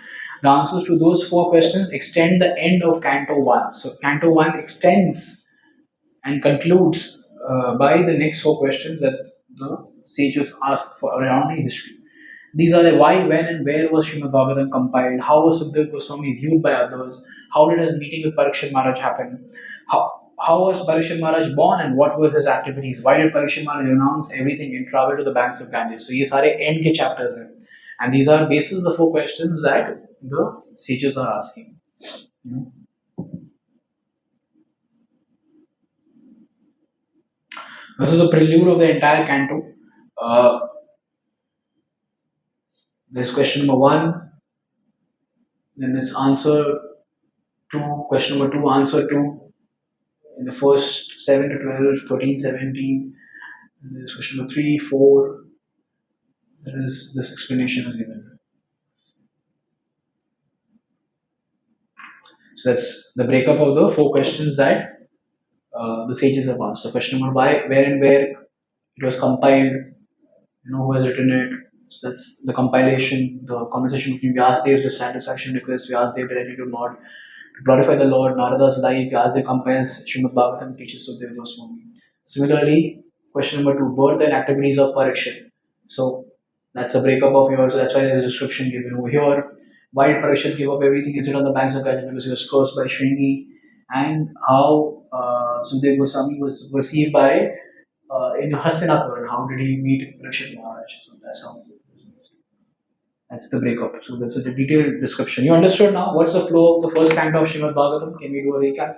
The answers to those 4 questions extend the end of Canto 1. So, Canto 1 extends and concludes by the next 4 questions that the sages ask for around the history. These are the why, when, and where was Srimad Bhagavatam compiled? How was Sukdev Goswami viewed by others? How did his meeting with Parikshit Maharaj happen? How was Parikshit Maharaj born and what were his activities? Why did Parikshit Maharaj renounce everything and travel to the banks of Ganges? So, these are end ke chapters hai. And these are basis the 4 questions that the sages are asking. This is a prelude of the entire canto. There's question number 1, then there's answer 2, question number 2, answer 2, in the first 7 to 12, 13, 17. And there's question number 3, 4. There is this explanation is given. So that's the breakup of the 4 questions that the sages have asked. So question number why, where and where it was compiled, who has written it. So that's the compilation, the conversation between Vyasadeva, the satisfaction request Vyasadeva directly to Lord, to glorify the Lord, Narada's life, Vyasadeva compares Srimad Bhagavatam, teaches Sukadeva Goswami. Similarly, question number 2, birth and activities of Parikshit. So that's a breakup of yours, so that's why there's a description given over here. Why did Parikshit give up everything and sit on the banks of Ganges? Because he was cursed by Shringi, and how Sukadeva Goswami was received by in Hastinapur, how did he meet Parikshit Maharaj? So that's how. That's the breakup. So that's a detailed description. You understood now what's the flow of the first canto of Srimad Bhagavatam? Can we do a recap?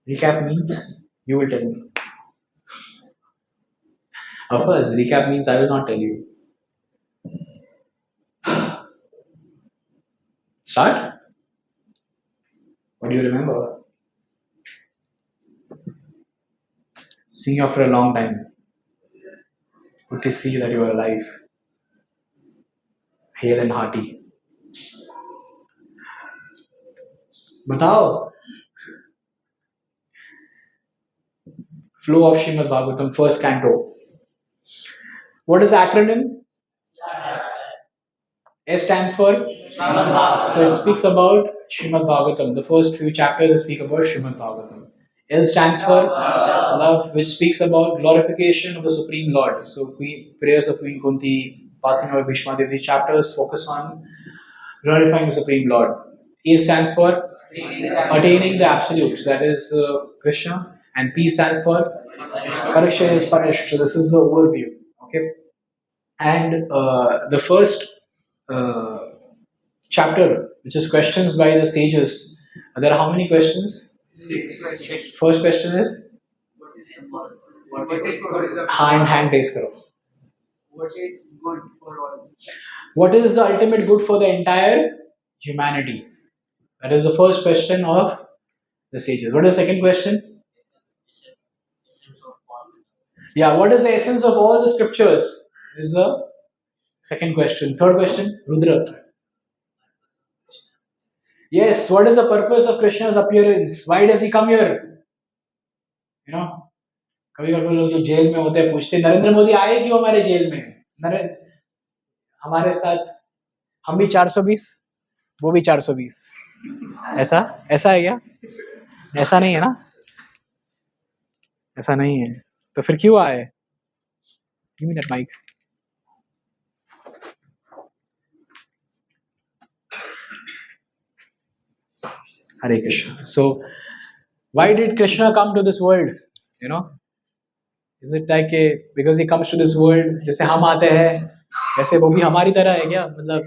Recap means you will tell me. Of course, recap means I will not tell you. Start. What do you remember? Seeing you after a long time. Good to see that you are alive, hale and hearty. Batao. Flow of Srimad Bhagavatam, first canto. What is the acronym? S stands for? So it speaks about Srimad Bhagavatam. The first few chapters speak about Srimad Bhagavatam. L stands for love, which speaks about glorification of the Supreme Lord. So prayers of Queen Kunti, passing away Bhishma Devi chapters focus on glorifying the Supreme Lord. A stands for attaining the absolute, that is Krishna, and P stands for correction is punished. So this is the overview. Okay, and the first uh, chapter, which is questions by the sages. There are how many questions? 6 questions. First question is hand raise karo. What is good for all? What is the ultimate good for the entire humanity? That is the first question of the sages. What is the second question? Yeah, what is the essence of all the scriptures? Is the second question. Third question, Rudra. Yes, what is the purpose of Krishna's appearance? Why does he come here? You know, कभी कभी लोग जो jail में होते हैं पूछते हैं नरेंद्र मोदी आए क्यों हमारे जेल में? नरेंद्र हमारे साथ हम भी 420 वो भी 420 ऐसा ऐसा है क्या? ऐसा नहीं है ना? ऐसा नहीं है तो फिर क्यों आए? Give me that mic. Hare Krishna. So, why did Krishna come to this world? You know, is it like because he comes to this world जैसे हम आते हैं वैसे वो भी हमारी तरह है क्या? मतलब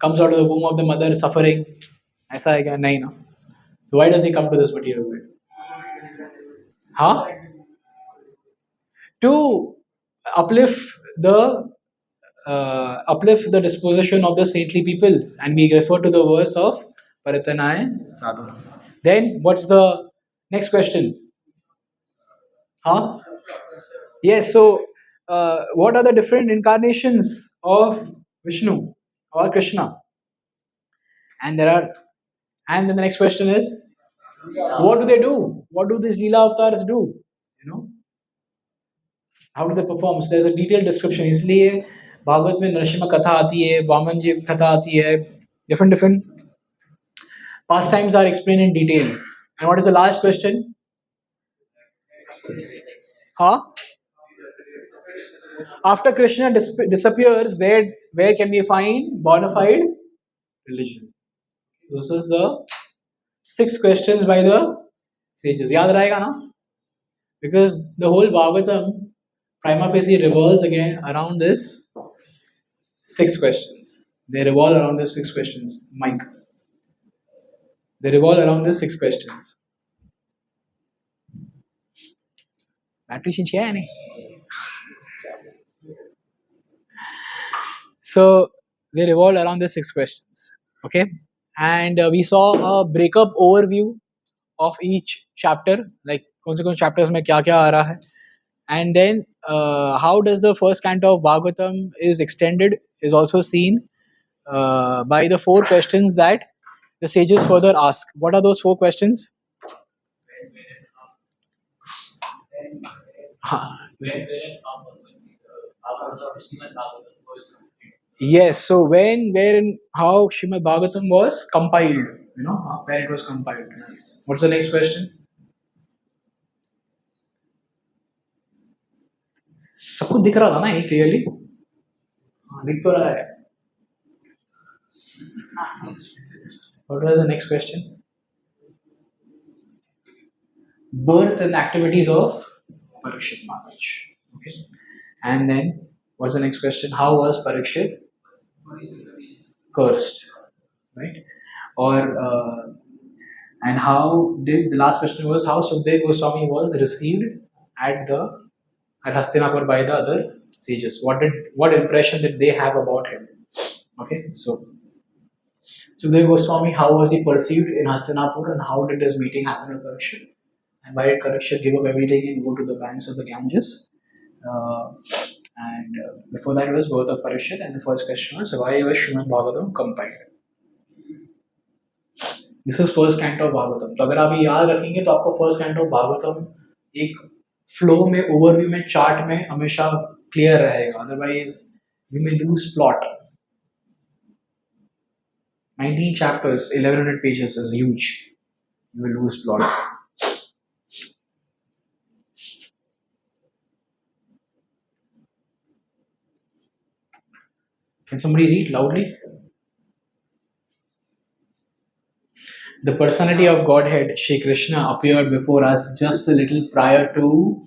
comes out of the womb of the mother suffering ऐसा है क्या? नहीं ना. So why does he come to this material world? हाँ? To uplift the uplift the disposition of the saintly people, and we refer to the verse of Paritanaya Sadhu. Then what's the next question? Huh? Yes. So, what are the different incarnations of Vishnu or Krishna? And there are, and then the next question is, what do they do? What do these Leela avatars do? You know, how do they perform? So there's a detailed description. इसलिए भागवत में नरसिम्हा कथा आती है, वामन जी की कथा आती है, different pastimes are explained in detail. And what is the last question? Huh? After Krishna disappears, where can we find bona fide religion? This is the 6 questions by the sages. याद रहेगा ना? Because the whole Bhagavatam prima facie revolves again around this 6 questions. They revolve around these 6 questions. Mike. They revolve around these 6 questions. Battery change है नहीं? So they revolve around the 6 questions. Okay, and we saw a breakup overview of each chapter, like कौन से chapters में क्या क्या आ रहा है, and then how does the first canto of Bhagavatam is extended is also seen by the 4 questions that the sages further ask. What are those 4 questions? हाँ, yes. So when, where, and how Srimad Bhagavatam was compiled, where it was compiled. Nice. What's the next question? सबको दिख रहा था ना ये clearly? दिख तो रहा है. What was the next question? Birth and activities of Parikshit Maharaj. Okay. And then what's the next question? How was Parikshit cursed? Right? Or and how did the last question was how Sukdev Goswami was received at the at Hastinapur by the other sages? What impression did they have about him? Okay, so Sukdev Goswami, how was he perceived in Hastinapur, and how did his meeting happen with Parikshit? And why did Parikshit give up everything and go to the banks of the Ganges? And before that was birth of Parikshit, and the first question was why was Srimad Bhagavatam compiled? This is first canto of Bhagavatam. तो अगर आप ये याद रखेंगे तो आपको first canto of Bhagavatam एक flow में ओवरव्यू में चार्ट में हमेशा क्लियर रहेगा. Otherwise we may lose plot. 19 chapters, 1100 pages is huge. You will lose plot. Can somebody read loudly? The personality of Godhead, Shri Krishna, appeared before us just a little prior to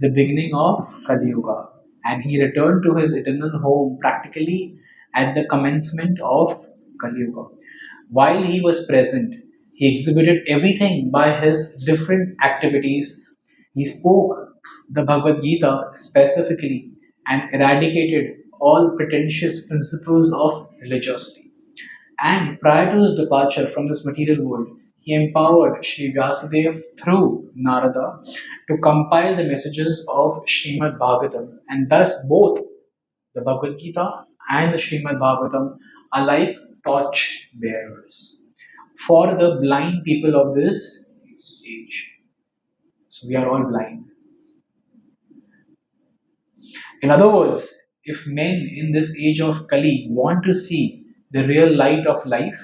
the beginning of Kali Yuga, and he returned to his eternal home practically at the commencement of Kali Yuga. While he was present, he exhibited everything by his different activities. He spoke the Bhagavad Gita specifically and eradicated all pretentious principles of religiosity. And prior to his departure from this material world, he empowered Sri Vyasadeva through Narada to compile the messages of Srimad Bhagavatam, and thus both the Bhagavad Gita and the Srimad Bhagavatam are like torch bearers for the blind people of this age. So we are all blind. In other words, if men in this age of Kali want to see the real light of life,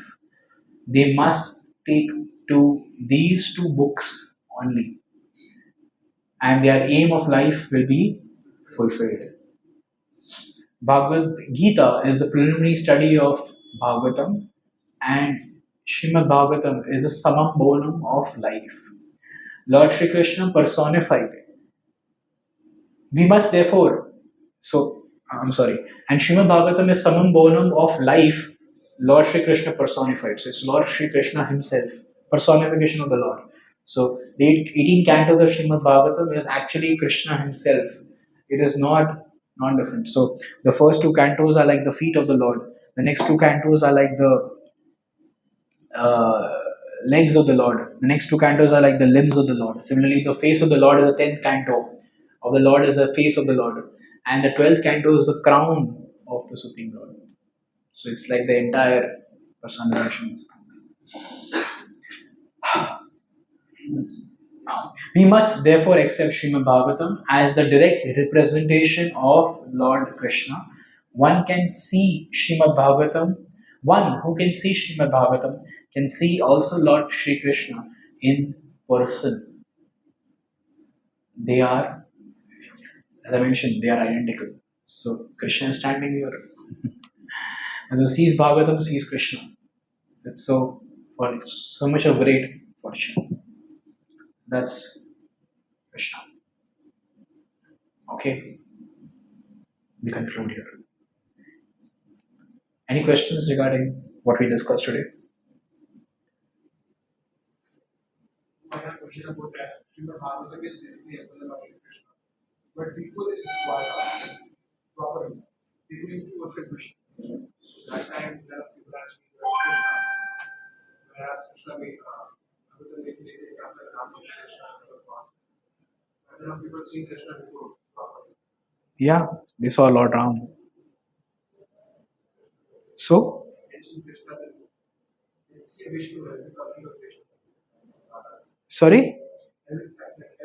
they must take to these two books only, and their aim of life will be fulfilled. Bhagavad Gita is the preliminary study of Bhagavatam, and Srimad Bhagavatam is a summum bonum of life. Lord Shri Krishna personified. We must therefore, so I'm sorry, and Srimad Bhagavatam is summum bonum of life, Lord Shri Krishna personified. So it's Lord Shri Krishna himself, personification of the Lord. So the 18 cantos of Srimad Bhagavatam is actually Krishna himself. It is not non-different. So the first two cantos are like the feet of the Lord. The next two cantos are like the uh, legs of the Lord. The next two cantos are like the limbs of the Lord. Similarly, the face of the Lord is the 10th canto. Of the Lord is the face of the Lord. And the 12th canto is the crown of the Supreme Lord. So it's like the entire personification. We must therefore accept Srimad Bhagavatam as the direct representation of Lord Krishna. One can see Srimad Bhagavatam, one who can see Srimad Bhagavatam can see also Lord Shri Krishna in person. They are, as I mentioned, they are identical. So Krishna is standing here. And who sees Bhagavatam sees Krishna. It's so for so much of great fortune. That's Krishna. Okay, we conclude here. Any questions regarding what we discussed today? I have a question about that. Srimad Bhagavatam is basically a Buddha of Krishna. But before this Dwara, properly, people used to worship Krishna. That time, there are people asking Krishna. Whereas Krishna made Bhagavatam making the example of Rama Krishna. But there are people seeing Krishna before properly. Yeah, they saw Lord Ram. So, Mention Krishna before. It's a Vishnu, every talking of Vishnu. sorry?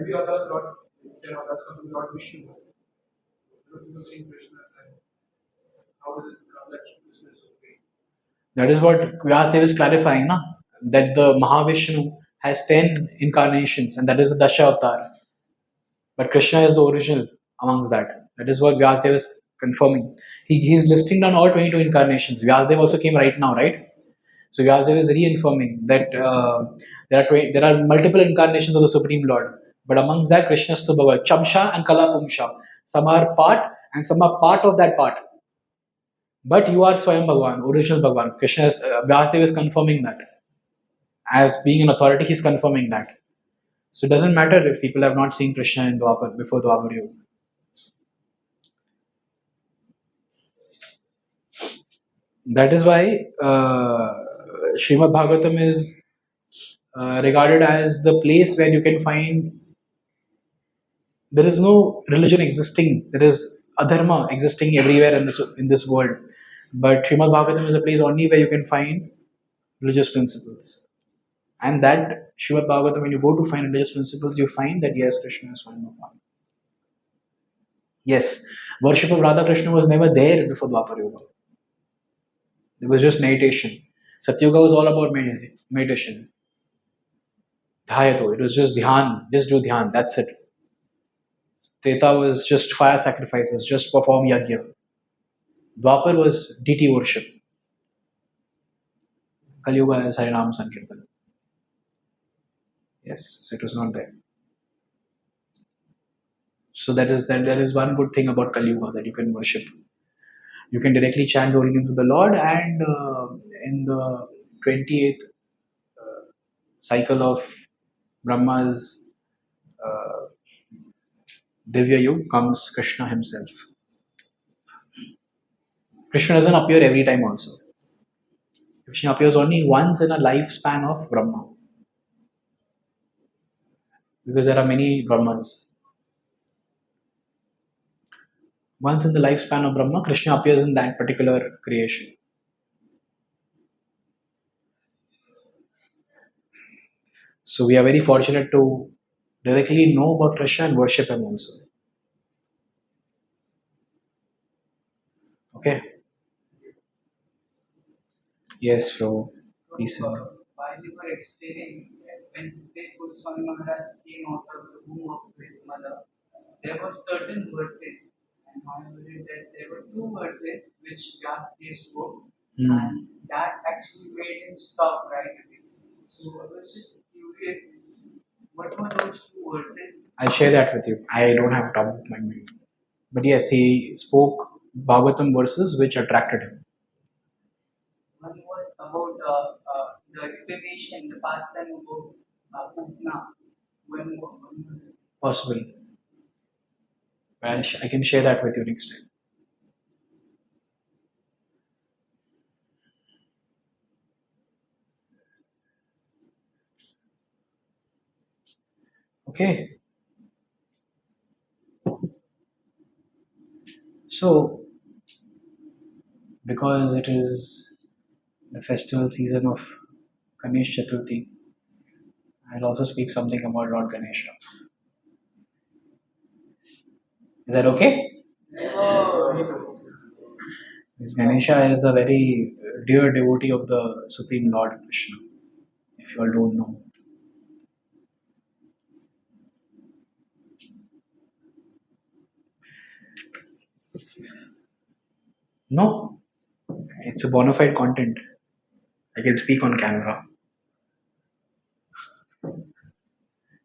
Every other Lord, then others come to Lord Vishnu. People seeing Krishna and how does it come that Krishna is so great? That is what Vyasdev is clarifying, na? That the Mahavishnu has 10 incarnations and that is the Dasha Avatar. But Krishna is the original amongst that. That is what Vyasdev is confirming. He is listing down all 22 incarnations. Vyasdev also came right now, right? So Vyasadeva is reaffirming that there are multiple incarnations of the Supreme Lord, but amongst that Krishna Subhava, Chamsha and Kalapumsha. Some are part and some are part of that part. But you are Swayam Bhagavan, original Bhagavan. Krishna is, Vyasadeva is confirming that. As being an authority, he's confirming that. So it doesn't matter if people have not seen Krishna in Dwapar, before Dwapar Yuga. That is why Srimad Bhagavatam is regarded as the place where you can find there is no religion existing. There is adharma existing everywhere in this world. But Srimad Bhagavatam is a place only where you can find religious principles. And that Srimad Bhagavatam, when you go to find religious principles, you find that yes, Krishna is one Bhagavan. Yes, worship of Radha Krishna was never there before Dwapar Yuga. It was just meditation. Satyuga was all about meditation. Dhyato, it was just dhyan, just do dhyan, that's it. Treta was just fire sacrifices, just perform yajna. Dwapar was deity worship. Kali Yuga is Harinam Sankirtan. Yes, so it was not there. So that is one good thing about Kali Yuga that you can worship. You can directly chant the holy name to the Lord, and in the 28th cycle of Brahma's uh, Divya Yug comes Krishna himself. Krishna doesn't appear every time also. Krishna appears only once in a lifespan of Brahma. because there are many Brahmas. Once in the lifespan of Brahma, Krishna appears in that particular creation. So we are very fortunate to directly know about Krishna and worship him also. Okay. Yes, bro. Please. So, while you were explaining that when Sukdev Goswami Maharaj came out of the womb of his mother, there were certain verses, and I believe that there were two verses which Vyasdev spoke, and that actually made him stop right away. So I was just curious, what were those two verses? I'll share that with you. I don't have top of my mind. But yes, he spoke Bhagavatam verses which attracted him. One was about the explanation, the pastime about Putna. When Possible. I can share that with you next time. Okay. So, because it is the festival season of Ganesh Chaturthi, I'll also speak something about Lord Ganesha. Is that okay? Because Ganesha is a very dear devotee of the Supreme Lord Krishna, if you all don't know. No, it's a bona fide content. I can speak on camera.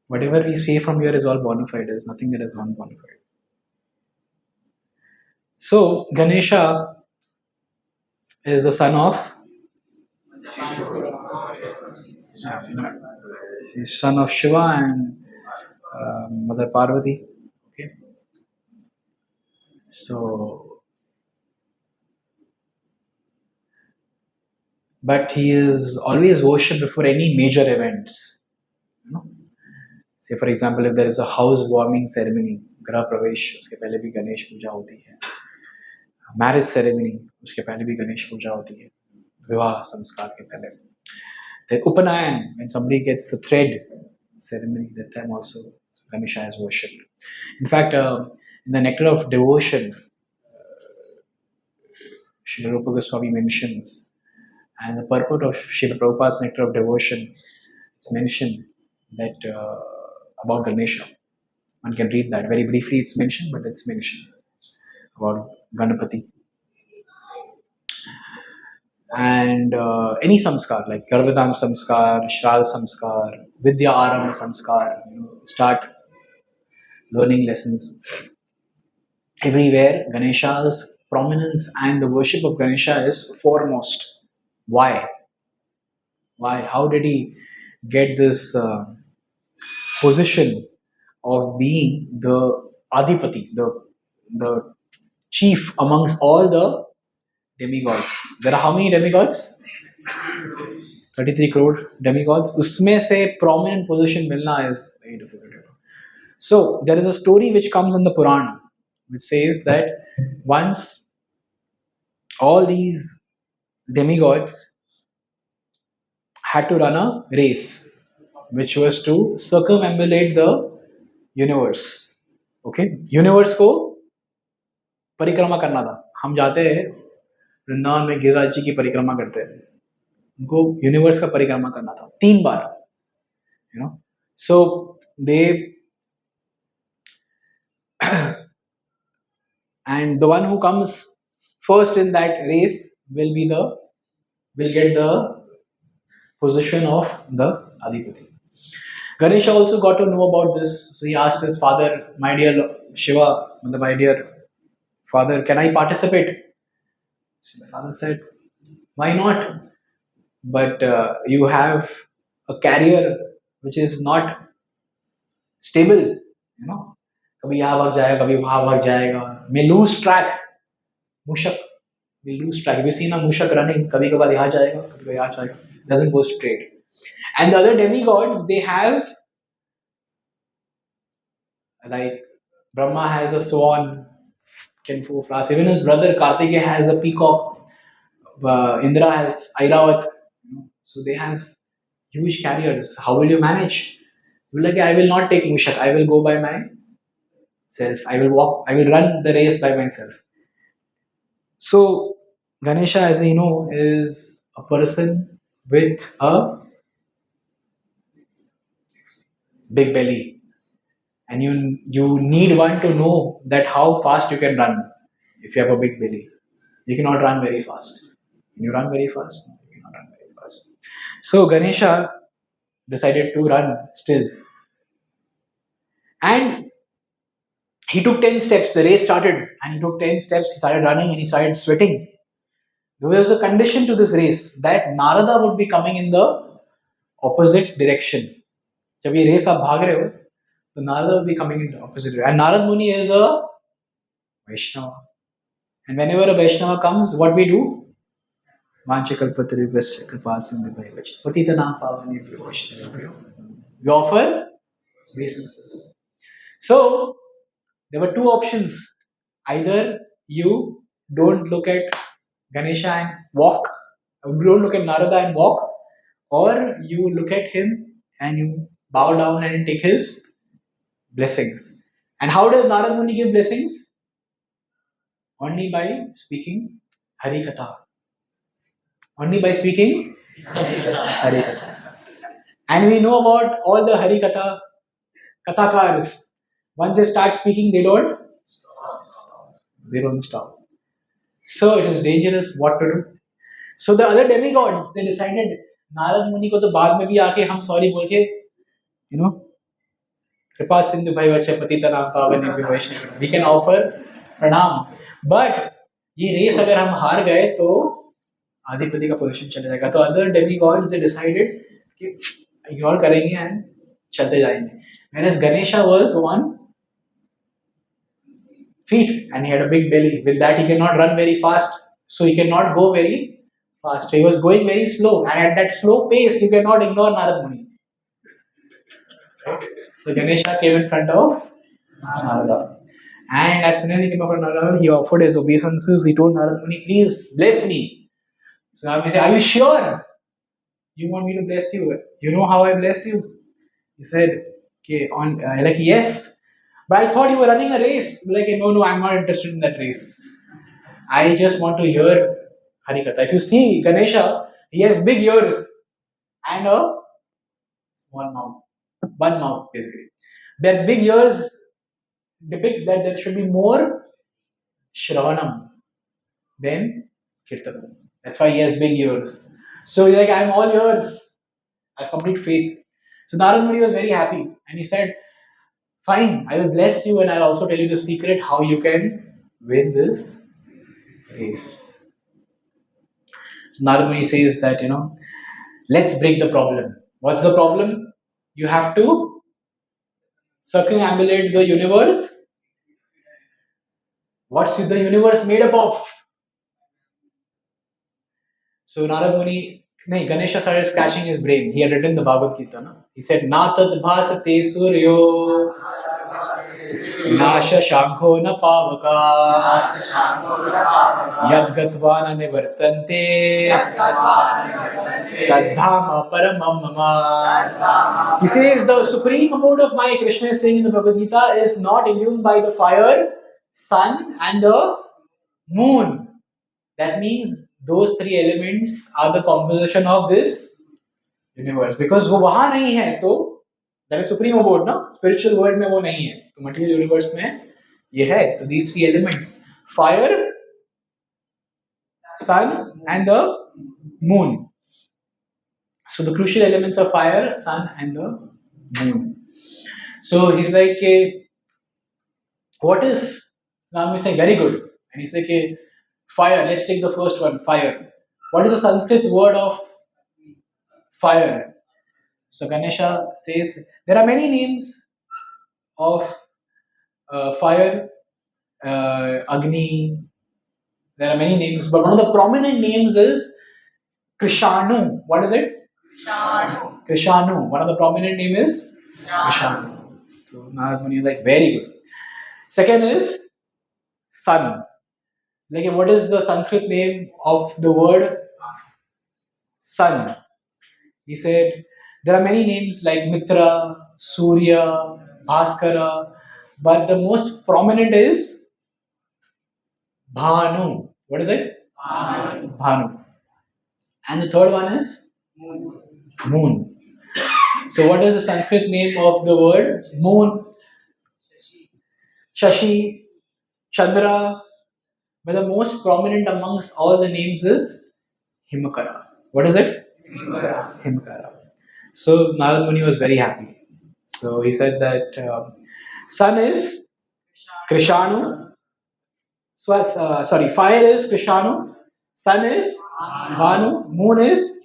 Whatever we say from here is all bona fide. There's nothing that is non bona fide. So, Ganesha is the son of he's son of Shiva and Mother Parvati. Okay, so but he is always worshipped before any major events. You know? Say for example, if there is a housewarming ceremony, Grah Pravesh, उसके पहले भी गणेश पूजा होती है. Marriage ceremony, उसके पहले भी गणेश पूजा होती है. विवाह संस्कार के पहले. Then Upanayan, when somebody gets a thread ceremony, that time also Ganesha is worshipped. In fact, in the Nectar of Devotion, Srila Rupa Goswami mentions, and the purport of Srila Prabhupada's Nectar of Devotion, it's mentioned that about Ganesha. One can read that. Very briefly it's mentioned, but it's mentioned about Ganapati. And any samskar like Garbhadam samskar, Shraddha samskar, Vidya Arama samskar, start learning lessons. Everywhere, Ganesha's prominence and the worship of Ganesha is foremost. Why? Why? How did he get this position of being the Adipati, the chief amongst all the demigods? There are how many demigods? 33 crore demigods. उसमें से prominent position मिलना is very difficult. So there is a story which comes in the Puran, which says that once all these demigods had to run a race, which was to circumambulate the universe. Okay, universe को परिक्रमा करना था. हम जाते हैं वृंदावन में गिरिराज जी की परिक्रमा करते हैं. उनको यूनिवर्स का परिक्रमा करना था 3 बार. So they and the one who comes first in that race will get the position of the Adipati. Ganesha also got to know about this, so he asked his father, "My dear Shiva, my dear father, can I participate?" So my father said, "Why not? But you have a career which is not stable. कभी यहाँ भाग जाएगा, कभी वहाँ भाग जाएगा. May lose track. Mushak will lose track. If you see na Mushak running, कभी कभार यहाँ जाएगा, कभी कभार यहाँ जाएगा. Doesn't go straight. And the other demigods, they have Like Brahma has a swan, can go fast. Even his brother Kartikeya has a peacock. Indra has Airavat. So they have huge carriers. How will you manage? You're like, I will not take Mushak. I will go by myself. I will walk. I will run the race by myself. So Ganesha, as we know, is a person with a big belly, and you need one to know that how fast you can run. If you have a big belly, you cannot run very fast. Can you run very fast? No, you cannot run very fast. So Ganesha decided to run still, and he took 10 steps. The race started, and he took 10 steps. He started running, and he started sweating. There was a condition to this race that Narada would be coming in the opposite direction. जब ये race आप भाग रहे हो तो Narada will be coming in the opposite direction. And Narad Muni is a Vaishnava. And whenever a Vaishnava comes, what we do? Vanchakalpatarubhyasya kripasindhubhayavac patitanam pavanebhyo vaishnavebhyo. We offer obeisances. So there were two options. Either you don't look at Ganesha and walk, don't look at Narada and walk, or you look at him and you bow down and take his blessings. And how does Narad Muni give blessings? Only by speaking Hari Katha. Only by speaking Hari Katha. And we know about all the Hari Katha Kathakars. Once they start speaking, they don't stop. So it is dangerous what to do. So the other demigods, they decided Narad मुनि को तो बाद में भी आके हम sorry बोल के you know कृपा सिंधु भाई वच्चे पतितनां पावनेभ्यो वैष्णवेभ्यो, we can offer प्रणाम, but ये रेस अगर हम हार गए तो आधिपति का पोजीशन चले जाएगा. तो अदर डेमिगॉड्स दे डिसाइडेड कि इग्नोर करेंगे एंड चलते जाएंगे. whereas Ganesha was one feet and he had a big belly. With that, he cannot run very fast, so he cannot go very fast. So he was going very slow, and at that slow pace, you cannot ignore Narad Muni. So Ganesha came in front of Narada. And as soon as he came up with Narada, he offered his obeisances. He told Narad Muni, please bless me. So Narad Muni said, are you sure you want me to bless you? You know how I bless you? He said, okay, like, yes. But I thought you were running a race. Like, no, I'm not interested in that race. I just want to hear Harikatha. If you see Ganesha, he has big ears and a small mouth. One mouth, basically. That big ears depict that there should be more Shravanam than Kirtanam. That's why he has big ears. So he's like, I'm all ears. I have complete faith. So Narad Muni was very happy and he said, fine, I will bless you and I'll also tell you the secret how you can win this race. So Narad Muni says that, let's break the problem. What's the problem? You have to circumambulate the universe. What's the universe made up of? So Narad Muni, Ganesha started scratching his brain. He had written the Bhagavad Gita. No? He said, Natad bhasate suryo nasha shankho na pavaka yad gatva na nivartante tadhama paramam mama. He says the supreme abode of my, Krishna is saying in the Bhagavad Gita, is not illumined by the fire, sun and the moon. That means those three elements are the composition of this universe. Because वो वहाँ नहीं है तो that is supreme abode ना, spiritual world में वो नहीं है, तो material universe में ये है. So these three elements, fire, sun and the moon. So the crucial elements are fire, sun and the moon. So he's like, what is? Now we say very good, and he's like, fire. Let's take the first one, fire. What is the Sanskrit word of fire? So Ganesha says there are many names of fire, Agni. There are many names, but one of the prominent names is Krishanu. What is it? Krishanu. One of the prominent names is Krishanu. So Narad Muni is like, very good. Second is sun. Like, what is the Sanskrit name of the word sun? He said there are many names like Mitra, Surya, Bhaskara, but the most prominent is Bhanu. What is it? Bhanu. And the third one is moon. So, what is the Sanskrit name of the word moon? Shashi, Chandra, but the most prominent amongst all the names is Himakara. What is it? Himakara. So Narad Muni was very happy. So he said that sun is Krishanu, sorry, fire is Krishanu, sun is Bhanu, moon is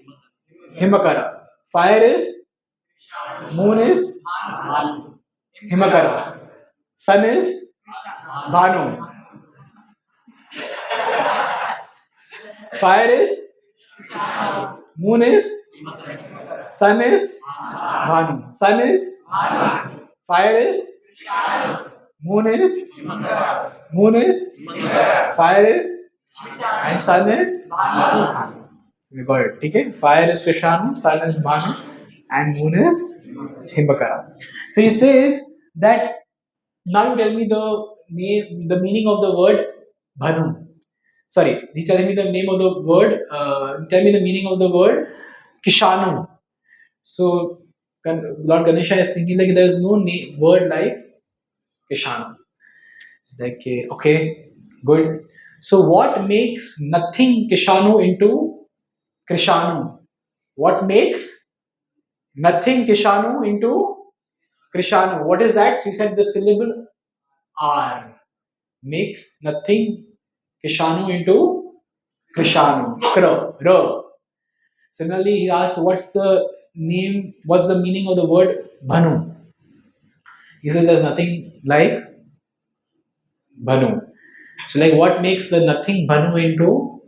Himakara. Fire is, moon is Himakara. Sun is Bhanu. Fire is, moon is, sun is Bhanu. Sun is, fire is, moon is, moon is, fire is, and sun is Bhanu. We got it. Okay? Fire is Krishanu, sun is Bhanu, and moon is Himakara. So he says that now you tell me the name, the meaning of the word Bhanu. Sorry, he telling me the name of the word. Tell me the meaning of the word Kishanu. So Lord Ganesha is thinking like there is no word like Kishanu. It's like okay, good. So what makes nothing Kishanu into Krishanu? What makes nothing Kishanu into Krishanu? What is that? She said the syllable R makes nothing Kishanu into Krishanu. Kra. Similarly, he asked, what's the meaning of the word Bhanu? He says there's nothing like Bhanu. So, like, what makes the nothing Bhanu into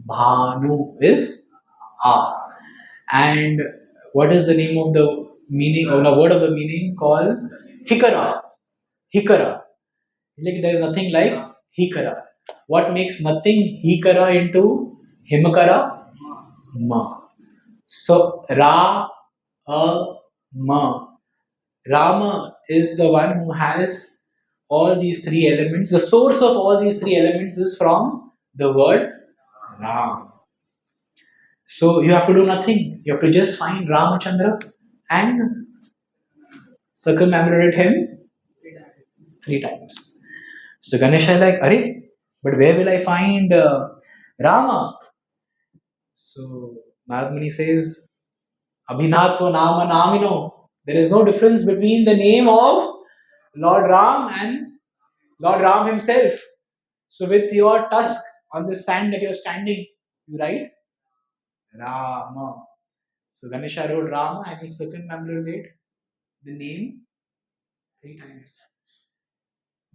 Bhanu is A. And what is the name of the meaning, or the word of the meaning called Hikara? Hikara. Like, there's nothing like Hikara. What makes nothing Hikara into Himakara? Ma. So Ma. Rama is the one who has all these three elements. The source of all these three elements is from the word Ram. So you have to do nothing. You have to just find Ramachandra and circumambulate him three times. So Ganesha is like, Are, but where will I find Rama? So Narad Muni says, Abhinatva Nama Namino. There is no difference between the name of Lord Ram and Lord Ram himself. So with your tusk on the sand that you're standing, you write Rama. So Ganesha wrote Rama and he circumambulated the name three times.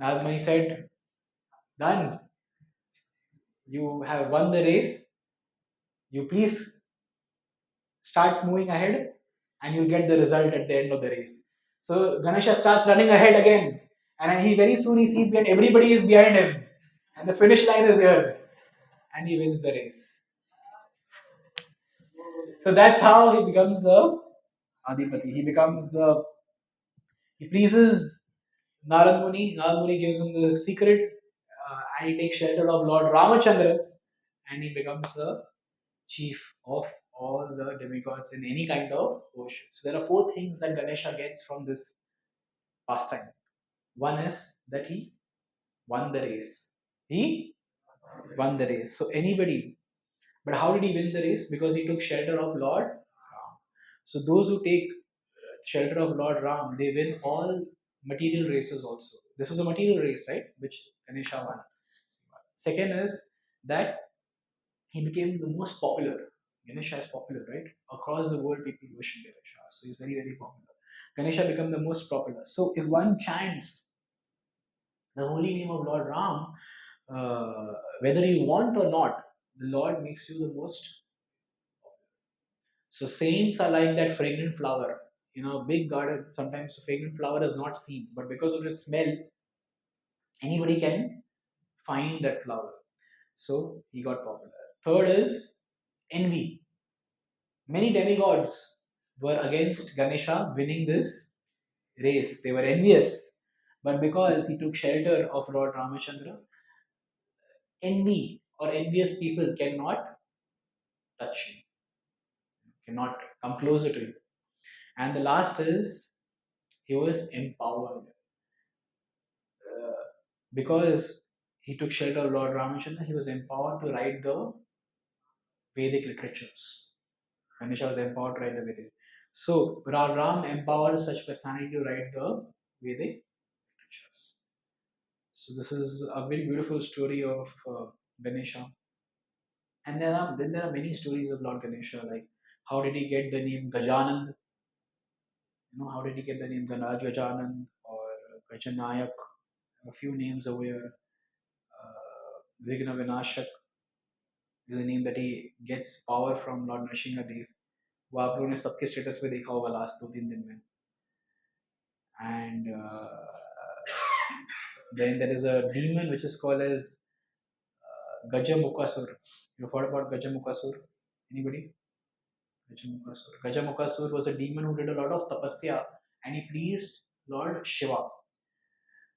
Nagmani said, Done. You have won the race. You please start moving ahead and you'll get the result at the end of the race. So Ganesha starts running ahead again. And he very soon he sees that everybody is behind him. And the finish line is here. And he wins the race. So that's how he becomes the Adipati. He pleases Narad Muni. Narad Muni gives him the secret, and he takes shelter of Lord Ramachandra, and he becomes the chief of all the demigods in any kind of worship. So there are four things that Ganesha gets from this pastime. One is that he won the race. He won the race. So anybody, but how did he win the race? Because he took shelter of Lord Ram. So those who take shelter of Lord Ram, they win all material races also. This was a material race, right? Which Ganesha won. Second is that he became the most popular. Ganesha is popular, right? Across the world, people worship Ganesha. So he's very, very popular. Ganesha became the most popular. So if one chants the holy name of Lord Ram, whether you want or not, the Lord makes you the most. So saints are like that fragrant flower. a big garden, sometimes a fragrant flower is not seen, but because of the smell, anybody can find that flower. So he got popular. Third is envy. Many demigods were against Ganesha winning this race. They were envious. But because he took shelter of Lord Ramachandra, envy or envious people cannot touch him, cannot come closer to him. And the last is he was empowered. Because he took shelter of Lord Ramachandra, he was empowered to write the Vedic literatures. Ganesha was empowered to write the Vedic. So Ram empowered such personality to write the Vedic literatures. So this is a very beautiful story of Ganesha. And there are many stories of Lord Ganesha, like how did he get the name Gajanand? How did he get the name Gajanand or Gajanayak? A few names over here. Vigna Vinashak is the name that he gets power from Lord Nrsimha Dev. वो आप लोगों ने सबके status पे देखा होगा last 2-3 दिन में. And then there is a demon which is called as Gajamukasur. You've heard about Gajamukasur? Anybody? Gajamukasur. Gajamukasur was a demon who did a lot of tapasya and he pleased Lord Shiva.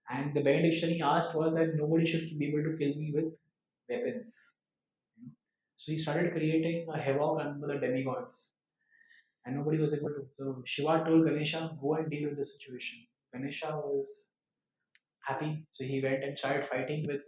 And the benediction he asked was that nobody should be able to kill me with weapons. So he started creating a havoc among the demigods. And nobody was able to. So Shiva told Ganesha, go and deal with the situation. Ganesha was happy, so he went and started fighting with